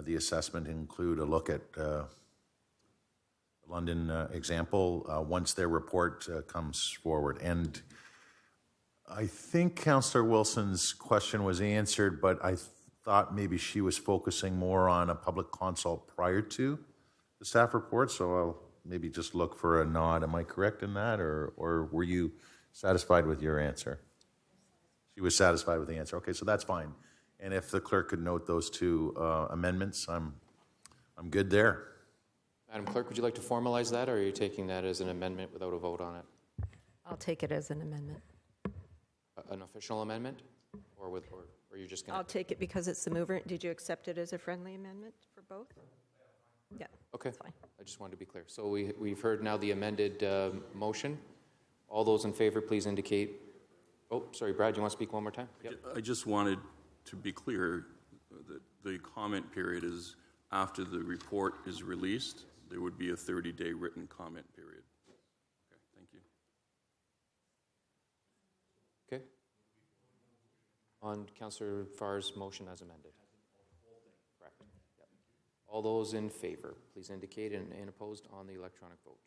the assessment include a look at London example once their report comes forward. And I think Councillor Wilson's question was answered, but I thought maybe she was focusing more on a public consult prior to the staff report, so I'll maybe just look for a nod. Am I correct in that, or were you satisfied with your answer? She was satisfied with the answer. Okay, so that's fine. And if the clerk could note those two amendments, I'm good there. Madam Clerk, would you like to formalize that, or are you taking that as an amendment without a vote on it? I'll take it as an amendment. An official amendment? Or are you just going to? I'll take it because it's the mover. Did you accept it as a friendly amendment for both? Yeah. Okay, that's fine. I just wanted to be clear. So we've heard now the amended motion. All those in favor, please indicate. Oh, sorry, Brad, you want to speak one more time? Yep. I just wanted to be clear that the comment period is after the report is released, there would be a 30-day written comment period. Okay, thank you. Okay. On Councillor Farr's motion as amended. Correct. Yep. All those in favor, please indicate, and opposed on the electronic vote.